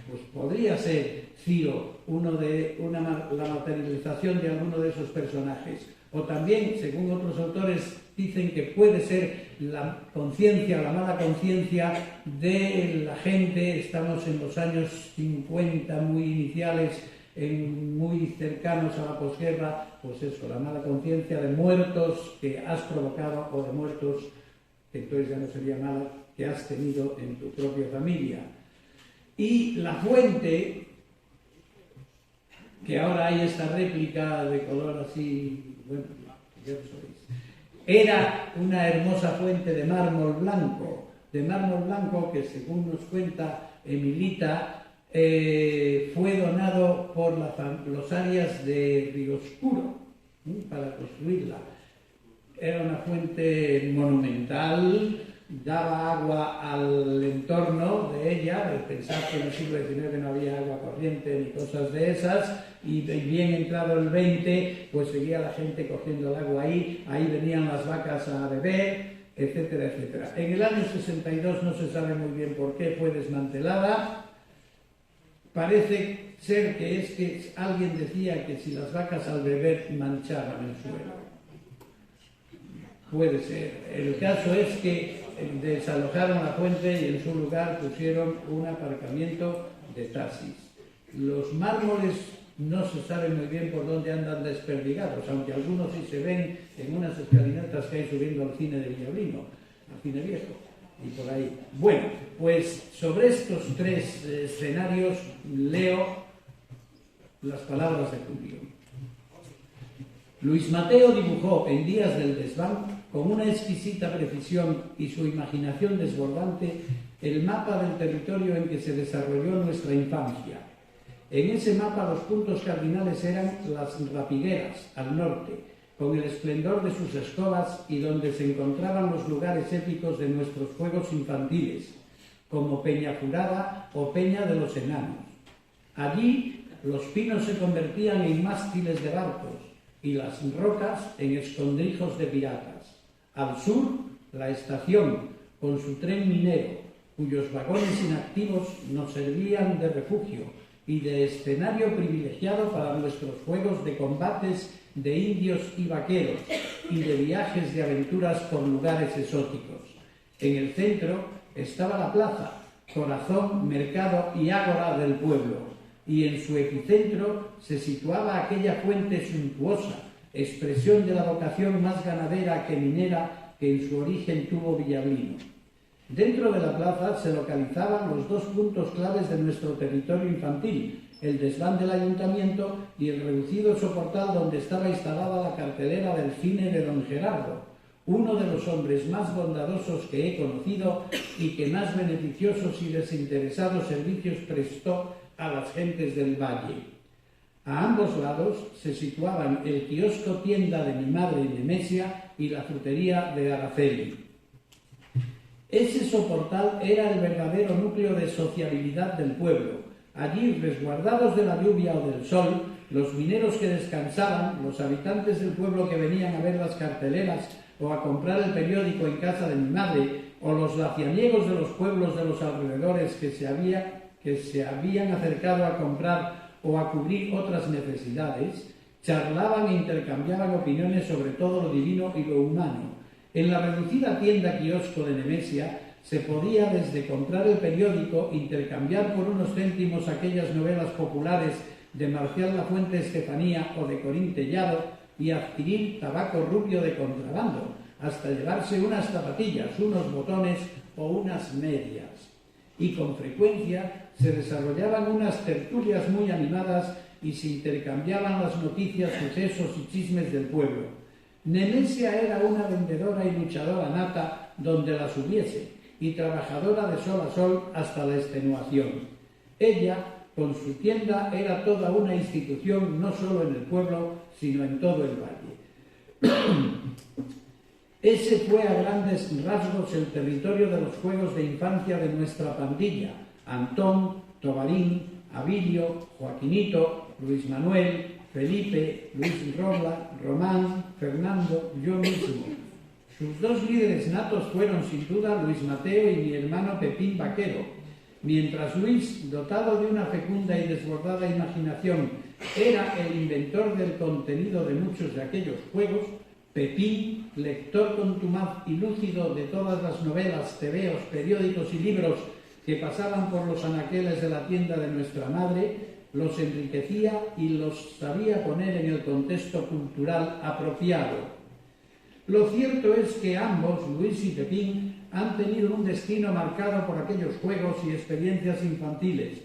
Pues podría ser Ciro la materialización de alguno de esos personajes. O también, según otros autores, dicen que puede ser la conciencia, la mala conciencia de la gente. Estamos en los años 50, muy iniciales, muy cercanos a la posguerra, pues eso, la mala conciencia de muertos que has provocado o de muertos, que entonces ya no sería mala, que has tenido en tu propia familia. Y la fuente, que ahora hay esta réplica de color así, bueno, ya lo sabéis, era una hermosa fuente de mármol blanco que, según nos cuenta Emilita, fue donado por los Arias de Rioscuro para construirla. Era una fuente monumental, daba agua al entorno de ella. Pensad que en el siglo XIX no había agua corriente ni cosas de esas, y bien entrado el XX, pues seguía la gente cogiendo el agua ahí venían las vacas a beber, etcétera, etcétera. En el año 62 no se sabe muy bien por qué fue desmantelada. Parece ser que es que alguien decía que si las vacas al beber manchaban el suelo. Puede ser. El caso es que desalojaron la fuente y en su lugar pusieron un aparcamiento de taxis. Los mármoles no se sabe muy bien por dónde andan desperdigados, aunque algunos sí se ven en unas escalinatas que hay subiendo al cine de Villablino, al cine viejo, y por ahí. Bueno, pues sobre estos tres escenarios leo las palabras de Julio. Luis Mateo dibujó en Días del Desván, con una exquisita precisión y su imaginación desbordante, el mapa del territorio en que se desarrolló nuestra infancia. En ese mapa los puntos cardinales eran las rapigueras, al norte, con el esplendor de sus escobas y donde se encontraban los lugares épicos de nuestros juegos infantiles, como Peña Jurada o Peña de los Enanos. Allí los pinos se convertían en mástiles de barcos y las rocas en escondrijos de piratas. Al sur, la estación, con su tren minero, cuyos vagones inactivos nos servían de refugio y de escenario privilegiado para nuestros juegos de combates de indios y vaqueros y de viajes de aventuras por lugares exóticos. En el centro estaba la plaza, corazón, mercado y ágora del pueblo, y en su epicentro se situaba aquella fuente suntuosa, expresión de la vocación más ganadera que minera que en su origen tuvo Villablino. Dentro de la plaza se localizaban los dos puntos claves de nuestro territorio infantil, el desván del ayuntamiento y el reducido soportal donde estaba instalada la cartelera del cine de don Gerardo, uno de los hombres más bondadosos que he conocido y que más beneficiosos y desinteresados servicios prestó a las gentes del valle. A ambos lados se situaban el kiosco tienda de mi madre Nemesia y la frutería de Araceli. Ese soportal era el verdadero núcleo de sociabilidad del pueblo. Allí, resguardados de la lluvia o del sol, los mineros que descansaban, los habitantes del pueblo que venían a ver las carteleras o a comprar el periódico en casa de mi madre, o los lacianiegos de los pueblos de los alrededores que se habían acercado a comprar o a cubrir otras necesidades, charlaban e intercambiaban opiniones sobre todo lo divino y lo humano. En la reducida tienda kiosco de Nemesia se podía desde comprar el periódico, intercambiar por unos céntimos aquellas novelas populares de Marcial Lafuente Estefanía o de Corín Tellado y adquirir tabaco rubio de contrabando, hasta llevarse unas zapatillas, unos botones o unas medias. Y con frecuencia se desarrollaban unas tertulias muy animadas y se intercambiaban las noticias, sucesos y chismes del pueblo. Nemesia era una vendedora y luchadora nata donde las hubiese, y trabajadora de sol a sol hasta la extenuación. Ella, con su tienda, era toda una institución no solo en el pueblo, sino en todo el valle. Ese fue a grandes rasgos el territorio de los juegos de infancia de nuestra pandilla, Antón, Tobarín, Abilio, Joaquinito, Luis Manuel, Felipe, Luis Robla, Román, Fernando, yo mismo. Sus dos líderes natos fueron sin duda Luis Mateo y mi hermano Pepín Vaquero. Mientras Luis, dotado de una fecunda y desbordada imaginación, era el inventor del contenido de muchos de aquellos juegos, Pepín, lector contumaz y lúcido de todas las novelas, tebeos, periódicos y libros que pasaban por los anaqueles de la tienda de nuestra madre, los enriquecía y los sabía poner en el contexto cultural apropiado. Lo cierto es que ambos, Luis y Pepín, han tenido un destino marcado por aquellos juegos y experiencias infantiles.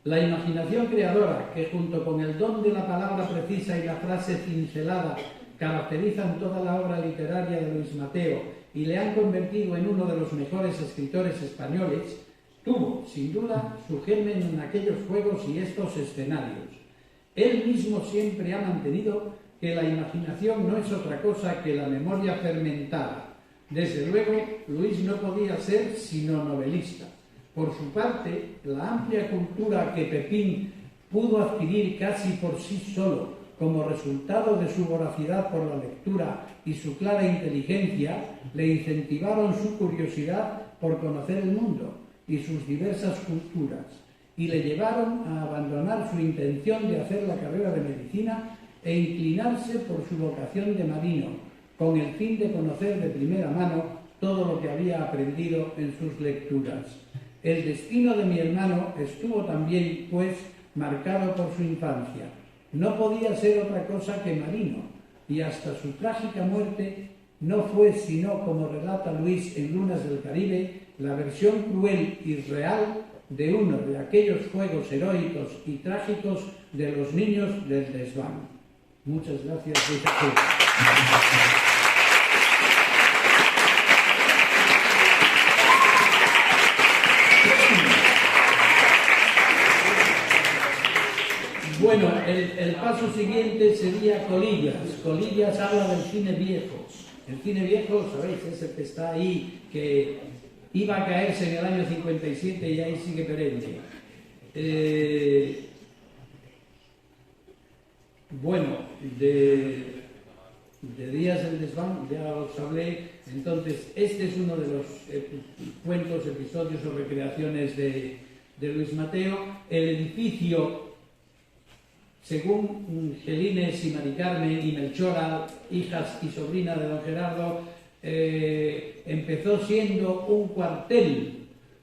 La imaginación creadora, que junto con el don de la palabra precisa y la frase cincelada caracterizan toda la obra literaria de Luis Mateo y le han convertido en uno de los mejores escritores españoles, tuvo, sin duda, su germen en aquellos juegos y estos escenarios. Él mismo siempre ha mantenido que la imaginación no es otra cosa que la memoria fermentada. Desde luego, Luis no podía ser sino novelista. Por su parte, la amplia cultura que Pepín pudo adquirir casi por sí solo, como resultado de su voracidad por la lectura y su clara inteligencia, le incentivaron su curiosidad por conocer el mundo y sus diversas culturas, y le llevaron a abandonar su intención de hacer la carrera de medicina e inclinarse por su vocación de marino, con el fin de conocer de primera mano todo lo que había aprendido en sus lecturas. El destino de mi hermano estuvo también, pues, marcado por su infancia. No podía ser otra cosa que marino, y hasta su trágica muerte no fue sino, como relata Luis en Lunas del Caribe, la versión cruel y real de uno de aquellos juegos heroicos y trágicos de los niños del desván. Muchas gracias, Luis. Bueno, el paso siguiente sería Colillas. Colillas habla del cine viejo. El cine viejo, sabéis, es el que está ahí, que iba a caerse en el año 57 y ahí sigue perenne. Bueno, de Días del Desván ya os hablé. Entonces, este es uno de los cuentos, episodios o recreaciones de Luis Mateo. El edificio, según Gelines y Mari Carmen y Melchora, hijas y sobrina de don Gerardo, empezó siendo un cuartel.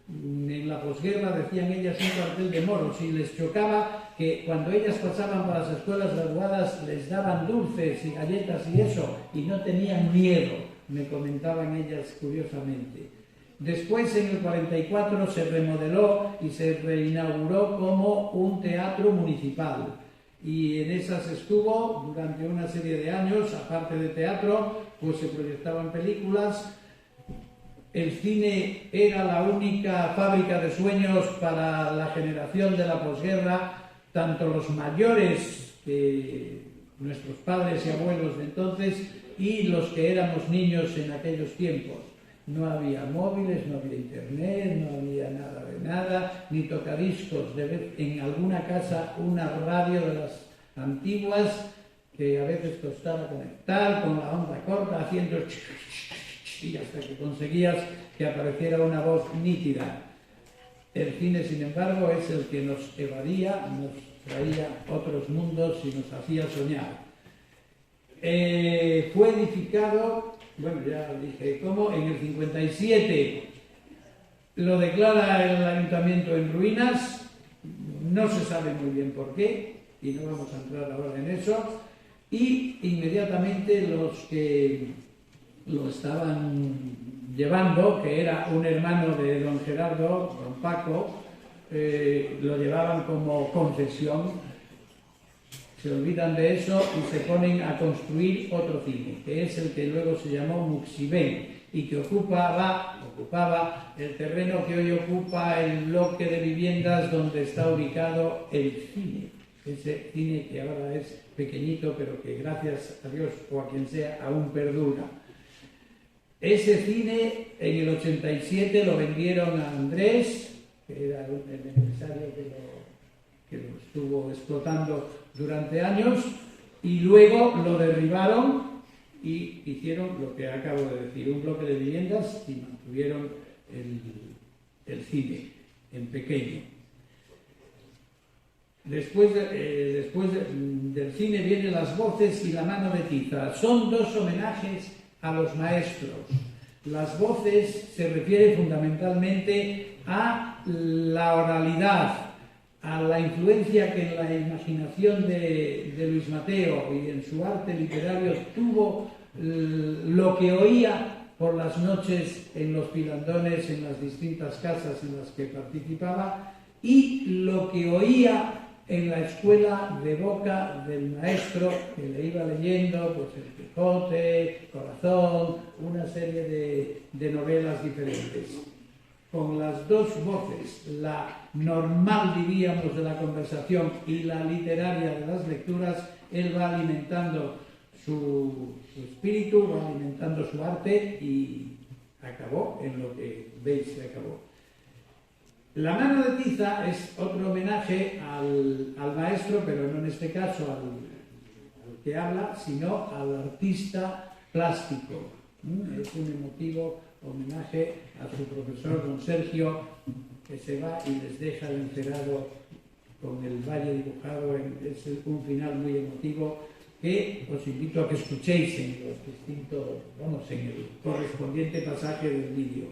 En la posguerra decían ellas un cuartel de moros, y les chocaba que cuando ellas pasaban por las escuelas graduadas les daban dulces y galletas y eso, y no tenían miedo, me comentaban ellas curiosamente. Después, en el 44, se remodeló y se reinauguró como un teatro municipal, y en esas estuvo durante una serie de años. Aparte de teatro, pues se proyectaban películas. El cine era la única fábrica de sueños para la generación de la posguerra, tanto los mayores, nuestros padres y abuelos de entonces, y los que éramos niños en aquellos tiempos. No había móviles, no había internet, no había nada de nada, ni tocadiscos. En alguna casa una radio de las antiguas que a veces costaba conectar con la onda corta, haciendo y hasta que conseguías que apareciera una voz nítida. El cine, sin embargo, es el que nos evadía, nos traía otros mundos y nos hacía soñar. Fue edificado, bueno, ya dije cómo, en el 57 lo declara el ayuntamiento en ruinas, no se sabe muy bien por qué, y no vamos a entrar ahora en eso, y inmediatamente los que lo estaban llevando, que era un hermano de don Gerardo, don Paco, lo llevaban como concesión. Se olvidan de eso y se ponen a construir otro cine, que es el que luego se llamó Muxibén, y que ocupaba el terreno que hoy ocupa el bloque de viviendas donde está ubicado el cine. Ese cine que ahora es pequeñito, pero que gracias a Dios o a quien sea aún perdura. Ese cine en el 87 lo vendieron a Andrés, que era el empresario que lo estuvo explotando durante años, y luego lo derribaron y hicieron lo que acabo de decir, un bloque de viviendas, y mantuvieron el cine en pequeño. Después del cine vienen Las voces y La mano de tiza. Son dos homenajes a los maestros. Las voces se refiere fundamentalmente a la oralidad, a la influencia que en la imaginación de Luis Mateo y en su arte literario tuvo lo que oía por las noches en los pilandones, en las distintas casas en las que participaba, y lo que oía en la escuela de boca del maestro, que le iba leyendo pues El Quijote, Corazón, una serie de novelas diferentes. Con las dos voces, la normal, diríamos, de la conversación y la literaria de las lecturas, él va alimentando su espíritu, va alimentando su arte, y acabó en lo que veis que acabó. La mano de tiza es otro homenaje al maestro, pero no en este caso al que habla, sino al artista plástico. Es un emotivo homenaje a su profesor, don Sergio, que se va y les deja encerado con el valle dibujado. Es un final muy emotivo que os invito a que escuchéis en los distintos, en el correspondiente pasaje del vídeo.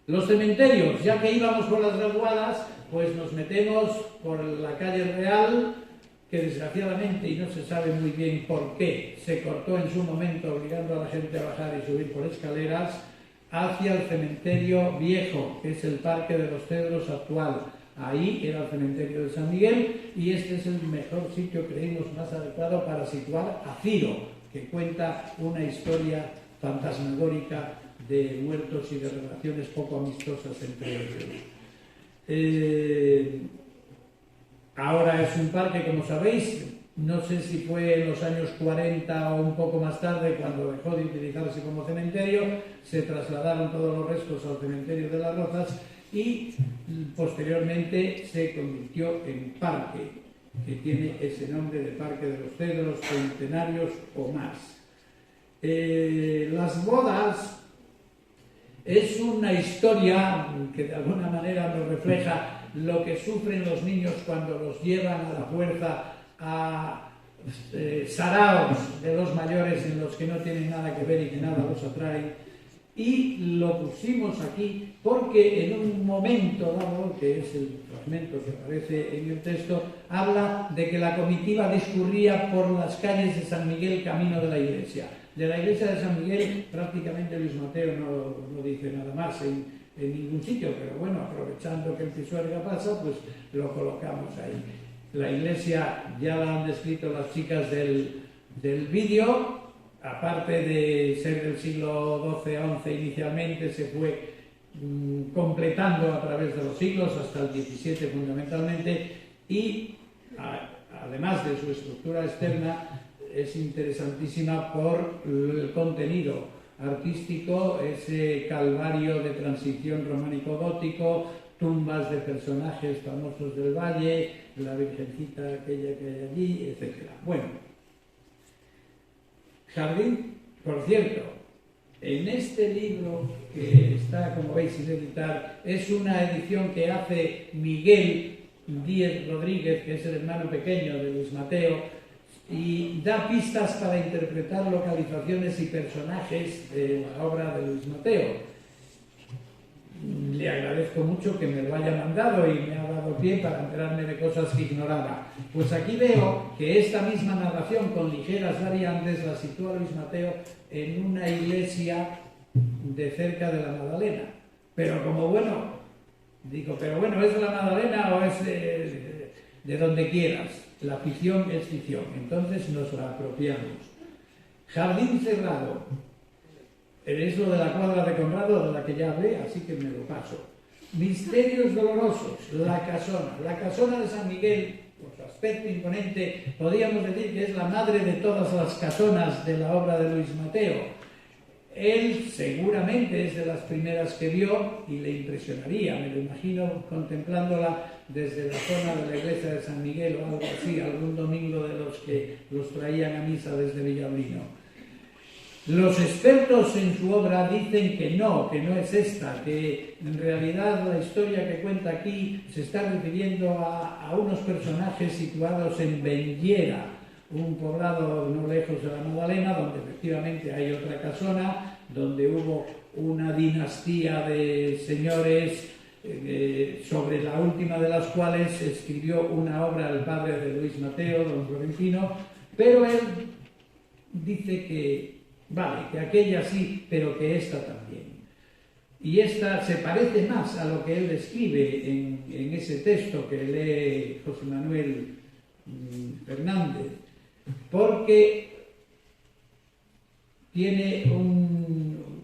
Los cementerios, ya que íbamos por las graduadas, pues nos metemos por la calle Real, que desgraciadamente, y no se sabe muy bien por qué, se cortó en su momento obligando a la gente a bajar y subir por escaleras, hacia el cementerio viejo, que es el Parque de los Cedros actual. Ahí era el cementerio de San Miguel, y este es el mejor sitio, creímos, más adecuado para situar a Ciro, que cuenta una historia fantasmagórica de muertos y de relaciones poco amistosas entre ellos. Ahora es un parque, como sabéis, no sé si fue en los años 40 o un poco más tarde, cuando dejó de utilizarse como cementerio, se trasladaron todos los restos al cementerio de Las Rozas y posteriormente se convirtió en parque, que tiene ese nombre de Parque de los Cedros, centenarios o más. Las bodas es una historia que de alguna manera nos refleja lo que sufren los niños cuando los llevan a la fuerza a saraos de los mayores en los que no tienen nada que ver y que nada los atrae. Y lo pusimos aquí porque en un momento dado, que es el fragmento que aparece en el texto, habla de que la comitiva discurría por las calles de San Miguel camino de la iglesia. De la iglesia de San Miguel prácticamente Luis Mateo no dice nada más en ningún sitio, pero bueno, aprovechando que el Pisuerga pasa, pues lo colocamos ahí. La iglesia ya la han descrito las chicas del vídeo. Aparte de ser del siglo XII-XI inicialmente, se fue completando a través de los siglos, hasta el XVII fundamentalmente, y además de su estructura externa, es interesantísima por el contenido artístico, ese calvario de transición románico-gótico, tumbas de personajes famosos del valle, la virgencita aquella que hay allí, etc. Bueno, Jardín, por cierto, en este libro que está, como veis, sin editar, es una edición que hace Miguel Díez Rodríguez, que es el hermano pequeño de Luis Mateo, y da pistas para interpretar localizaciones y personajes de la obra de Luis Mateo. Le agradezco mucho que me lo haya mandado y me ha dado pie para enterarme de cosas que ignoraba. Pues aquí veo que esta misma narración, con ligeras variantes, la sitúa Luis Mateo en una iglesia de cerca de la Magdalena. Pero como bueno, digo, pero bueno, ¿es la Magdalena o es de donde quieras? La ficción es ficción, entonces nos la apropiamos. Jardín cerrado. Es lo de la cuadra de Conrado, de la que ya hablé, así que me lo paso. Misterios dolorosos, la casona. La casona de San Miguel, por su aspecto imponente, podríamos decir que es la madre de todas las casonas de la obra de Luis Mateo. Él seguramente es de las primeras que vio y le impresionaría, me lo imagino contemplándola desde la zona de la iglesia de San Miguel o algo así, algún domingo de los que los traían a misa desde Villablino. Los expertos en su obra dicen que no es esta, que en realidad la historia que cuenta aquí se está refiriendo a unos personajes situados en Benllera, un poblado no lejos de la Magdalena, donde efectivamente hay otra casona, donde hubo una dinastía de señores, sobre la última de las cuales escribió una obra el padre de Luis Mateo, don Florentino, pero él dice que vale, que aquella sí, pero que esta también. Y esta se parece más a lo que él escribe en ese texto que lee José Manuel Fernández, porque tiene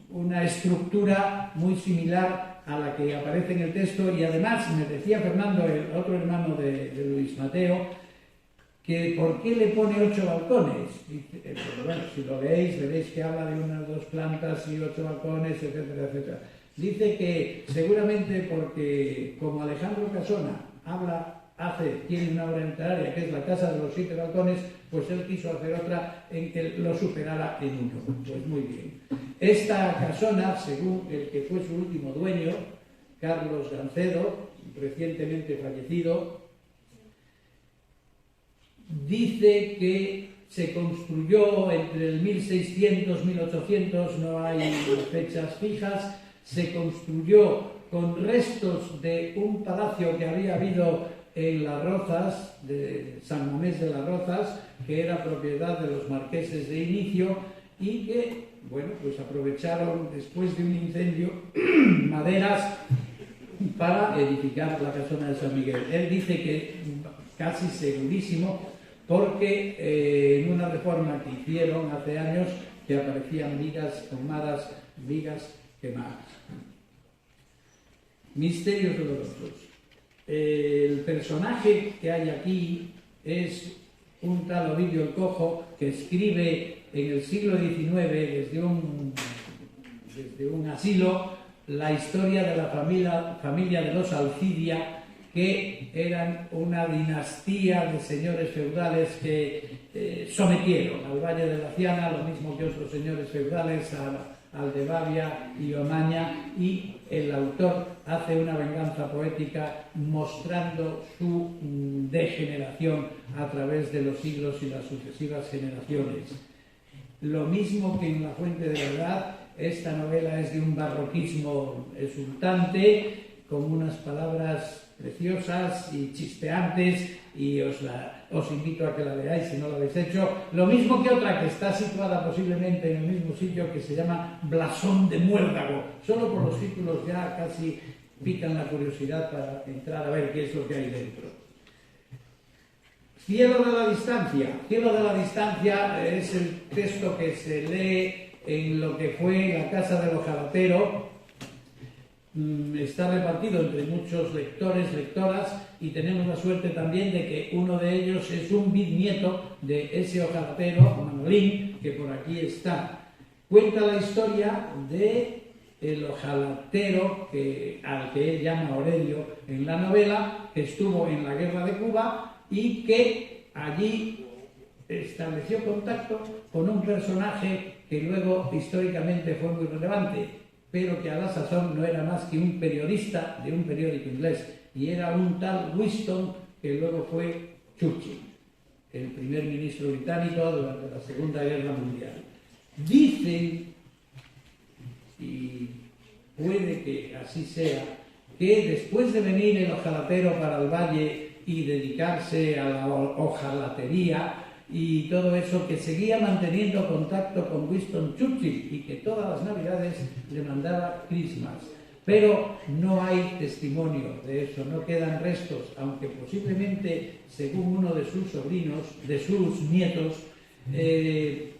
una estructura muy similar a la que aparece en el texto, y además me decía Fernando, el otro hermano de Luis Mateo, que ¿por qué le pone 8 balcones? Dice, pues bueno, si lo leéis, veréis que habla de unas 2 plantas y 8 balcones, etcétera, etcétera. Dice que seguramente porque, como Alejandro Casona tiene una obra literaria que es La casa de los 7 balcones, pues él quiso hacer otra en que lo superara en uno. Pues muy bien. Esta casona, según el que fue su último dueño, Carlos Gancedo, recientemente fallecido, dice que se construyó entre el 1600 y 1800, no hay fechas fijas, se construyó con restos de un palacio que había habido en Las Rozas, de San Mamés de las Rozas, que era propiedad de los marqueses de Inicio, y que, bueno, pues aprovecharon después de un incendio maderas para edificar la casona de San Miguel. Él dice que casi segurísimo, porque en una reforma que hicieron hace años que aparecían vigas tomadas, vigas quemadas. Misterios dolorosos. El personaje que hay aquí es un tal Ovidio el Cojo, que escribe en el siglo XIX desde un asilo la historia de la familia de los Alcidia, que eran una dinastía de señores feudales que sometieron al Valle de la Ciana, lo mismo que otros señores feudales, al de Bavia y Omaña, y el autor hace una venganza poética mostrando su degeneración a través de los siglos y las sucesivas generaciones. Lo mismo que en La Fuente de la Verdad, esta novela es de un barroquismo exultante, con unas palabras preciosas y chispeantes, y os invito a que la leáis si no lo habéis hecho. Lo mismo que otra que está situada posiblemente en el mismo sitio, que se llama Blasón de Muérdago. Solo por los títulos ya casi pican la curiosidad para entrar a ver qué es lo que hay dentro. Cielo de la distancia. Cielo de la distancia es el texto que se lee en lo que fue la casa del ojalatero. Está repartido entre muchos lectores, lectoras, y tenemos la suerte también de que uno de ellos es un bisnieto de ese ojalatero, Manolín, que por aquí está. Cuenta la historia de el ojalatero al que él llama Aurelio en la novela, que estuvo en la guerra de Cuba y que allí estableció contacto con un personaje que luego históricamente fue muy relevante, pero que a la sazón no era más que un periodista de un periódico inglés, y era un tal Winston, que luego fue Churchill, el primer ministro británico durante la Segunda Guerra Mundial. Dicen, y puede que así sea, que después de venir el ojalatero para el valle y dedicarse a la ojalatería y todo eso, que seguía manteniendo contacto con Winston Churchill y que todas las navidades le mandaba Christmas. Pero no hay testimonio de eso, no quedan restos, aunque posiblemente, según uno de sus sobrinos, de sus nietos, él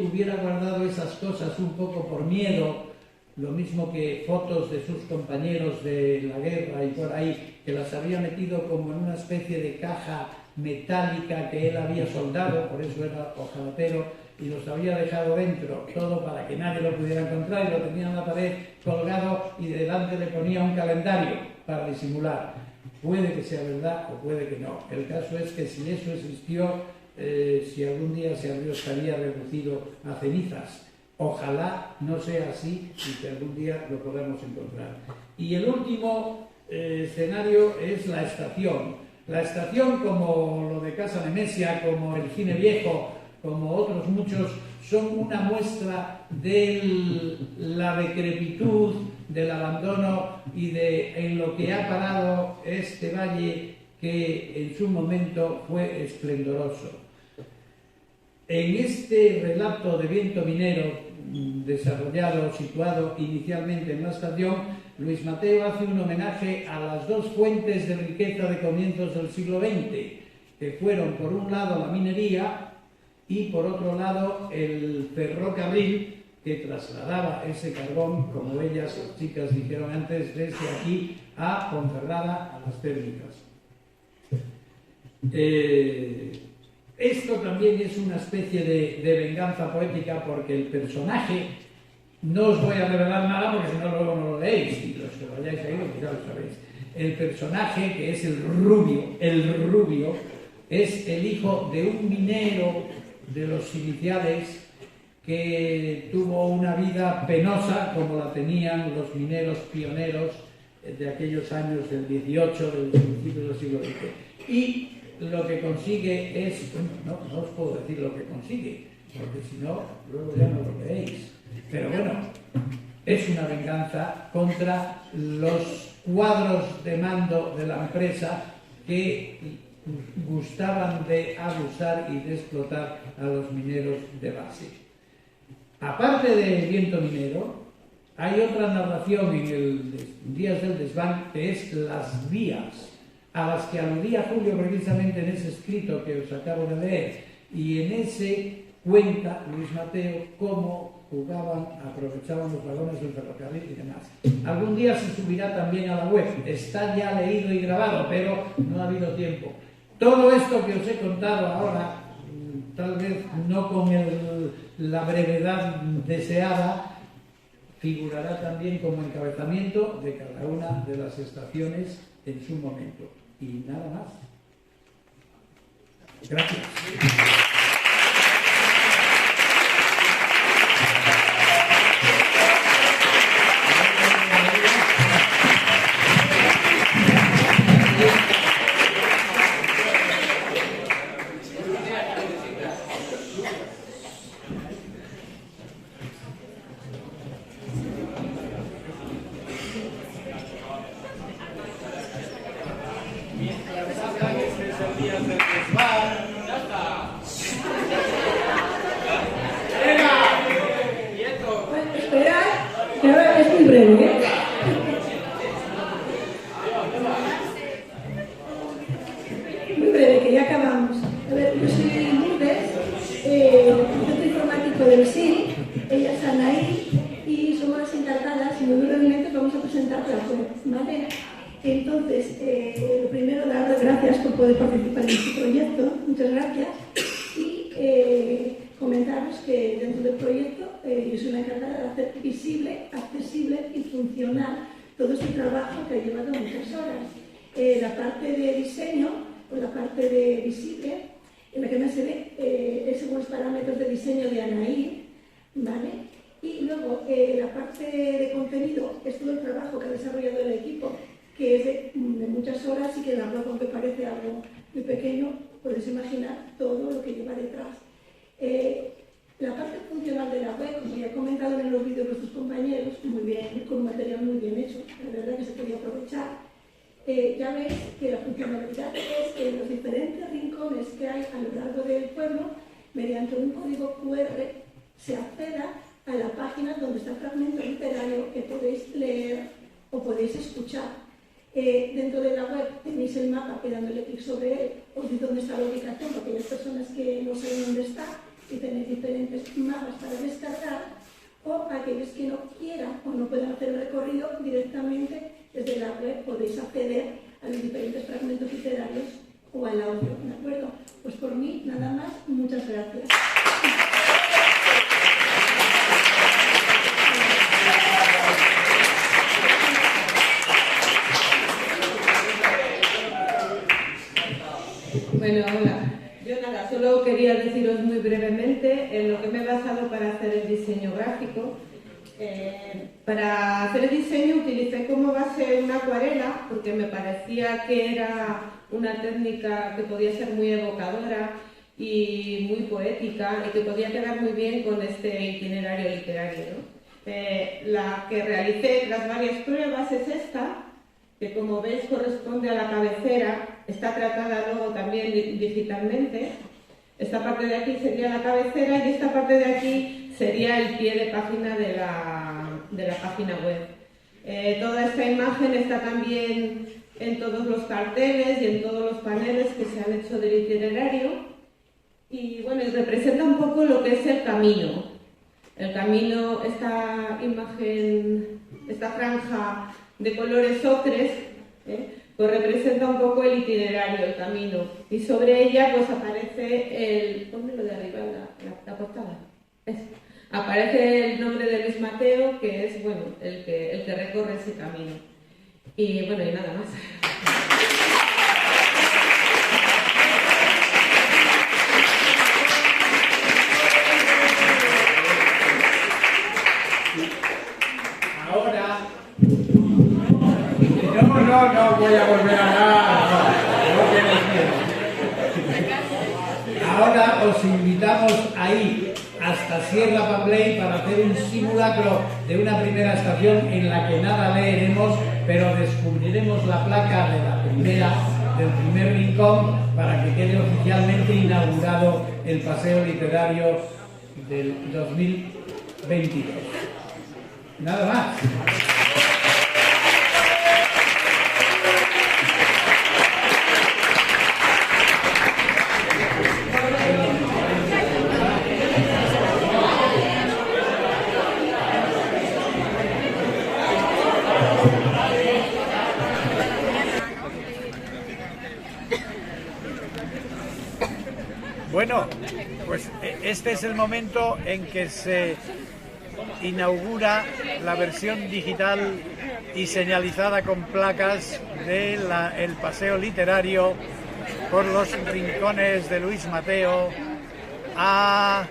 hubiera guardado esas cosas un poco por miedo, lo mismo que fotos de sus compañeros de la guerra y por ahí, que las había metido como en una especie de caja metálica que él había soldado, por eso era ojalatero, y los había dejado dentro, todo para que nadie lo pudiera encontrar, y lo tenía en la pared colgado y delante le ponía un calendario para disimular. Puede que sea verdad o puede que no. El caso es que si eso existió, si algún día se abrió, estaría reducido a cenizas. Ojalá no sea así y que algún día lo podamos encontrar. Y el último escenario es la estación. La estación, como lo de Casa Nemesia, como el Cine Viejo, como otros muchos, son una muestra de la decrepitud, del abandono y en lo que ha parado este valle que en su momento fue esplendoroso. En este relato de Viento Minero, desarrollado, situado inicialmente en la estación, Luis Mateo hace un homenaje a las dos fuentes de riqueza de comienzos del siglo XX, que fueron por un lado la minería y por otro lado el ferrocarril, que trasladaba ese carbón, como ellas, las chicas, dijeron antes, desde aquí a Ponferrada, a las térmicas. Esto también es una especie de venganza poética, porque el personaje, no os voy a revelar nada porque si no luego no lo leéis, y los que lo hayáis leído ya lo sabéis. El personaje, que es el rubio, es el hijo de un minero de los iniciales que tuvo una vida penosa como la tenían los mineros pioneros de aquellos años del 18, del principio del siglo XX. Y lo que consigue es, bueno, no os puedo decir lo que consigue, porque si no, luego ya no lo veréis. Pero bueno, es una venganza contra los cuadros de mando de la empresa que gustaban de abusar y de explotar a los mineros de base. Aparte de Viento Minero, hay otra narración en el Días del Desván, que es las vías, a las que aludía Julio precisamente en ese escrito que os acabo de leer, y en ese cuenta Luis Mateo cómo jugaban, aprovechaban los vagones del ferrocarril y demás. Algún día se subirá también a la web, está ya leído y grabado, pero no ha habido tiempo. Todo esto que os he contado ahora, tal vez no con la brevedad deseada, figurará también como encabezamiento de cada una de las estaciones en su momento. Y nada más. Gracias. Muy breve, que ya acabamos. A ver, yo soy Lourdes, centro informático del SIL, ella es Anaí, y somos las encargadas, y muy brevemente vamos a presentar la web, ¿vale? Entonces, lo primero, dar las gracias por poder participar en este proyecto, muchas gracias, y comentaros que dentro del proyecto yo soy la encargada de hacer visible, accesible y funcional todo este trabajo que ha llevado muchas horas. La parte de diseño, o la parte de visible, en la que más se ve es según los parámetros de diseño de Anaí, ¿vale? Y luego la parte de contenido es todo el trabajo que ha desarrollado el equipo, que es de muchas horas, y que la web, aunque parece algo muy pequeño, podéis imaginar todo lo que lleva detrás. La parte funcional de la web, como ya he comentado en los vídeos de sus compañeros, muy bien, con un material muy bien hecho, la verdad que se podía aprovechar. Ya veis que la funcionalidad es que en los diferentes rincones que hay a lo largo del pueblo, mediante un código QR, se acceda a la página donde está el fragmento literario que podéis leer o podéis escuchar. Dentro de la web tenéis el mapa que dándole clic sobre él os dice dónde está la ubicación para aquellas personas que no saben dónde está, y tenéis diferentes mapas para descargar, o aquellos que no quieran o no puedan hacer el recorrido directamente desde la web podéis acceder a los diferentes fragmentos literarios o al audio, ¿de acuerdo? Pues por mí nada más, muchas gracias. podría deciros muy brevemente en lo que me he basado para hacer el diseño gráfico. Para hacer el diseño utilicé como base una acuarela porque me parecía que era una técnica que podía ser muy evocadora y muy poética y que podía quedar muy bien con este itinerario literario, ¿no? La que realicé tras varias pruebas es esta, que como veis corresponde a la cabecera, está tratada luego también digitalmente. Esta parte de aquí sería la cabecera y esta parte de aquí sería el pie de página de la página web. Toda esta imagen está también en todos los carteles y en todos los paneles que se han hecho del itinerario. Y bueno, y representa un poco lo que es el camino. El camino, esta imagen, esta franja de colores ocres, pues representa un poco el itinerario, el camino. Y sobre ella pues aparece el... Ponme lo de arriba, la portada. Aparece el nombre de Luis Mateo, que es bueno, el que recorre ese camino. Y bueno, y nada más. Ahora, no voy a volver a hablar, no tienes miedo. Ahora os invitamos a ir hasta Sierra Pambley para hacer un simulacro de una primera estación en la que nada leeremos, pero descubriremos la placa del primer rincón para que quede oficialmente inaugurado el paseo literario del 2022. Nada más. Bueno, pues este es el momento en que se inaugura la versión digital y señalizada con placas del paseo literario por los rincones de Luis Mateo a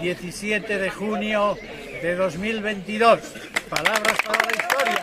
17 de junio de 2022. Palabras para la historia.